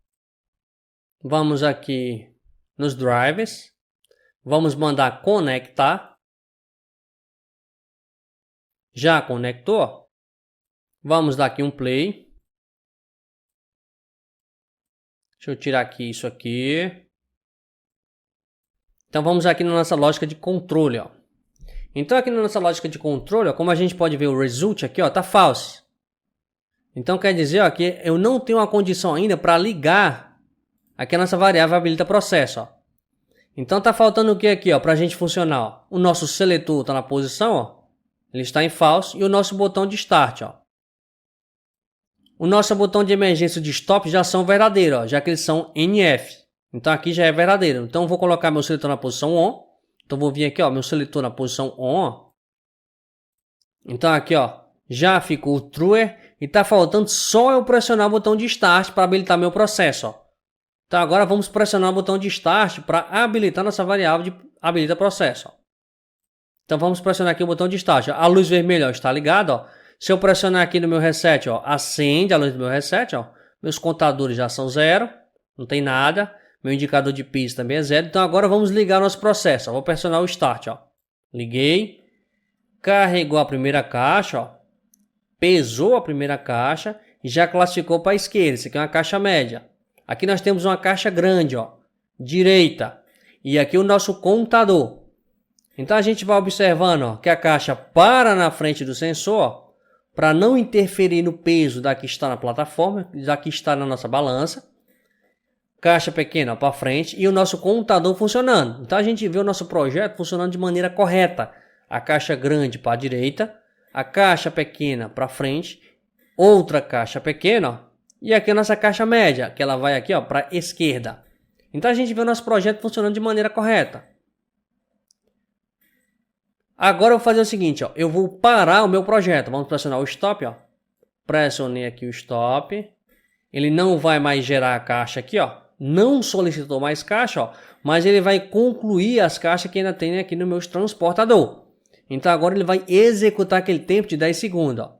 Vamos aqui nos drivers. Vamos mandar conectar. Já conectou? Vamos dar aqui um play. Deixa eu tirar aqui isso aqui. Então vamos aqui na nossa lógica de controle, ó. Então aqui na nossa lógica de controle, ó, como a gente pode ver o result aqui, ó, tá false. Então quer dizer, ó, que eu não tenho uma condição ainda para ligar aqui a nossa variável habilita processo, ó. Então tá faltando o que aqui, ó, pra gente funcionar, ó? O nosso seletor tá na posição, ó. Ele está em false e o nosso botão de start, ó. O nosso botão de emergência de stop já são verdadeiros, ó, já que eles são NF. Então aqui já é verdadeiro. Então eu vou colocar meu seletor na posição on. Então vou vir aqui, ó, meu seletor na posição on, ó. Então aqui, ó, já ficou true e tá faltando só eu pressionar o botão de start para habilitar meu processo, ó. Então agora vamos pressionar o botão de start para habilitar nossa variável de habilita processo, ó. Então vamos pressionar aqui o botão de start. A luz vermelha, ó, está ligada, ó. Se eu pressionar aqui no meu reset, ó, acende a luz do meu reset, ó. Meus contadores já são 0, não tem nada. Meu indicador de piso também é 0. Então agora vamos ligar nosso processo, ó. Vou pressionar o start, ó. Liguei. Carregou a primeira caixa, ó. Pesou a primeira caixa e já classificou para a esquerda. Isso aqui é uma caixa média. Aqui nós temos uma caixa grande, ó, direita. E aqui o nosso contador. Então a gente vai observando, ó, que a caixa para na frente do sensor para não interferir no peso da que está na plataforma, da que está na nossa balança. caixa pequena para frente e o nosso contador funcionando. Então a gente vê o nosso projeto funcionando de maneira correta. A caixa grande para a direita, a caixa pequena para frente, outra caixa pequena, ó, e aqui a nossa caixa média, que ela vai aqui para a esquerda. Então a gente vê o nosso projeto funcionando de maneira correta. Agora eu vou fazer o seguinte, ó, eu vou parar o meu projeto. Vamos pressionar o stop, ó. Pressionei aqui o stop. Ele não vai mais gerar a caixa aqui, ó. Não solicitou mais caixa, ó, mas ele vai concluir as caixas que ainda tem aqui no meu transportador. Então agora ele vai executar aquele tempo de 10 segundos, ó.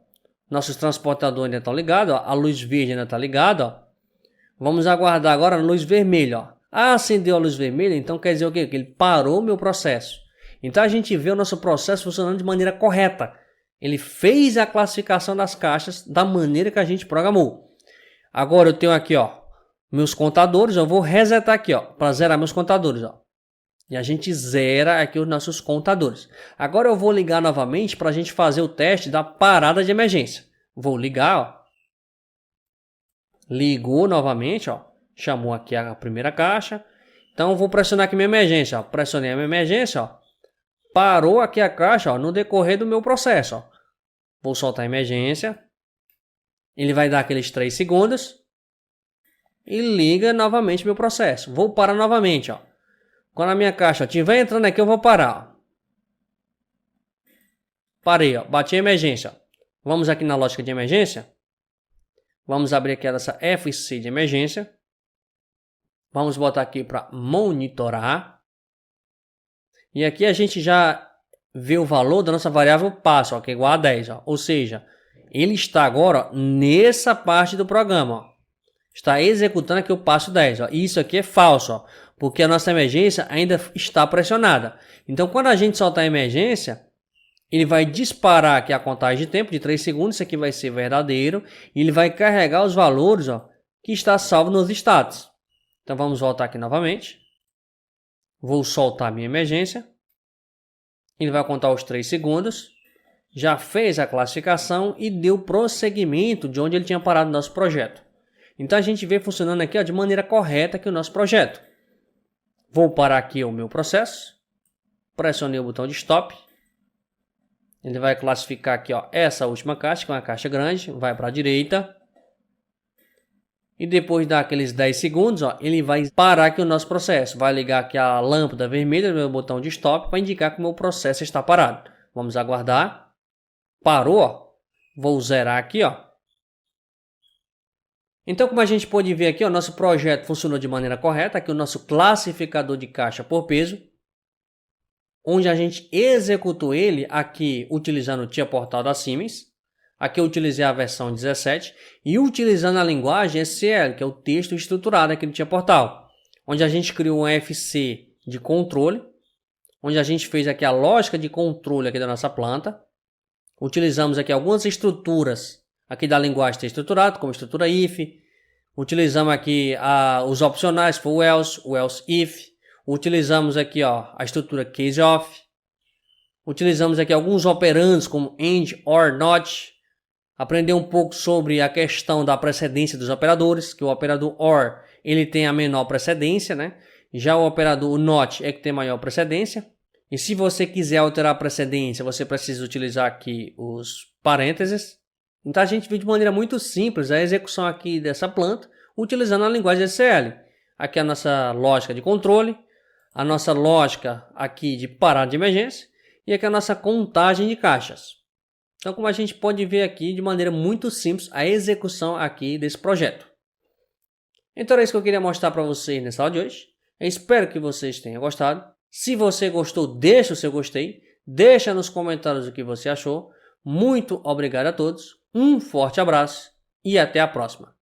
Nossos transportadores ainda estão ligados, ó. A luz verde ainda está ligada, ó. Vamos aguardar agora a luz vermelha, ó. Acendeu a luz vermelha, então quer dizer o quê? Que ele parou o meu processo. Então a gente vê o nosso processo funcionando de maneira correta. Ele fez a classificação das caixas da maneira que a gente programou. Agora eu tenho aqui, ó, meus contadores. Eu vou resetar aqui, ó, para zerar meus contadores, ó. E a gente zera aqui os nossos contadores. Agora eu vou ligar novamente para a gente fazer o teste da parada de emergência. Vou ligar, ó. Ligou novamente, ó. Chamou aqui a primeira caixa. Então eu vou pressionar aqui minha emergência, ó. Pressionei a minha emergência, ó. Parou aqui a caixa, ó, no decorrer do meu processo, ó. Vou soltar a emergência. Ele vai dar aqueles 3 segundos. E liga novamente meu processo. Vou parar novamente, ó. Quando a minha caixa estiver entrando aqui, eu vou parar, ó. Parei, ó. Bati a emergência, ó. Vamos aqui na lógica de emergência. Vamos abrir aqui essa FC de emergência. Vamos botar aqui para monitorar. E aqui a gente já vê o valor da nossa variável passo, ó, que é igual a 10. Ó. Ou seja, ele está agora ó, nessa parte do programa. Ó. Está executando aqui o passo 10. Ó. E isso aqui é falso, ó, porque a nossa emergência ainda está pressionada. Então, quando a gente soltar a emergência, ele vai disparar aqui a contagem de tempo de 3 segundos. Isso aqui vai ser verdadeiro. E ele vai carregar os valores ó, que está salvo nos status. Então, vamos voltar aqui novamente. Vou soltar a minha emergência. Ele vai contar os 3 segundos. Já fez a classificação e deu prosseguimento de onde ele tinha parado no nosso projeto. Então, a gente vê funcionando aqui ó, de maneira correta aqui o nosso projeto. Vou parar aqui o meu processo. Pressionei o botão de stop. Ele vai classificar aqui ó, essa última caixa, que é uma caixa grande. Vai para a direita. E depois daqueles 10 segundos, ó, ele vai parar aqui o nosso processo. Vai ligar aqui a lâmpada vermelha do meu botão de stop para indicar que o meu processo está parado. Vamos aguardar. Parou, ó. Vou zerar aqui, ó. Então, como a gente pode ver aqui, o nosso projeto funcionou de maneira correta. Aqui o nosso classificador de caixa por peso. Onde a gente executou ele aqui utilizando o TIA Portal da Siemens. Aqui eu utilizei a versão 17 e utilizando a linguagem SQL, que é o texto estruturado aqui do TIA Portal, onde a gente criou um FC de controle, onde a gente fez aqui a lógica de controle aqui da nossa planta. Utilizamos aqui algumas estruturas aqui da linguagem texto estruturado, como estrutura if. Utilizamos aqui os opcionais, for o else if. Utilizamos aqui ó, a estrutura case of. Utilizamos aqui alguns operandos como and, or, not. Aprender um pouco sobre a questão da precedência dos operadores, que o operador OR ele tem a menor precedência, né? Já o operador NOT é que tem maior precedência. E se você quiser alterar a precedência, você precisa utilizar aqui os parênteses. Então a gente vê de maneira muito simples a execução aqui dessa planta, utilizando a linguagem SQL. Aqui a nossa lógica de controle, a nossa lógica aqui de parada de emergência e aqui a nossa contagem de caixas. Então, como a gente pode ver aqui de maneira muito simples a execução aqui desse projeto. Então é isso que eu queria mostrar para vocês nessa aula de hoje. Eu espero que vocês tenham gostado. Se você gostou, deixa o seu gostei. Deixa nos comentários o que você achou. Muito obrigado a todos. Um forte abraço e até a próxima.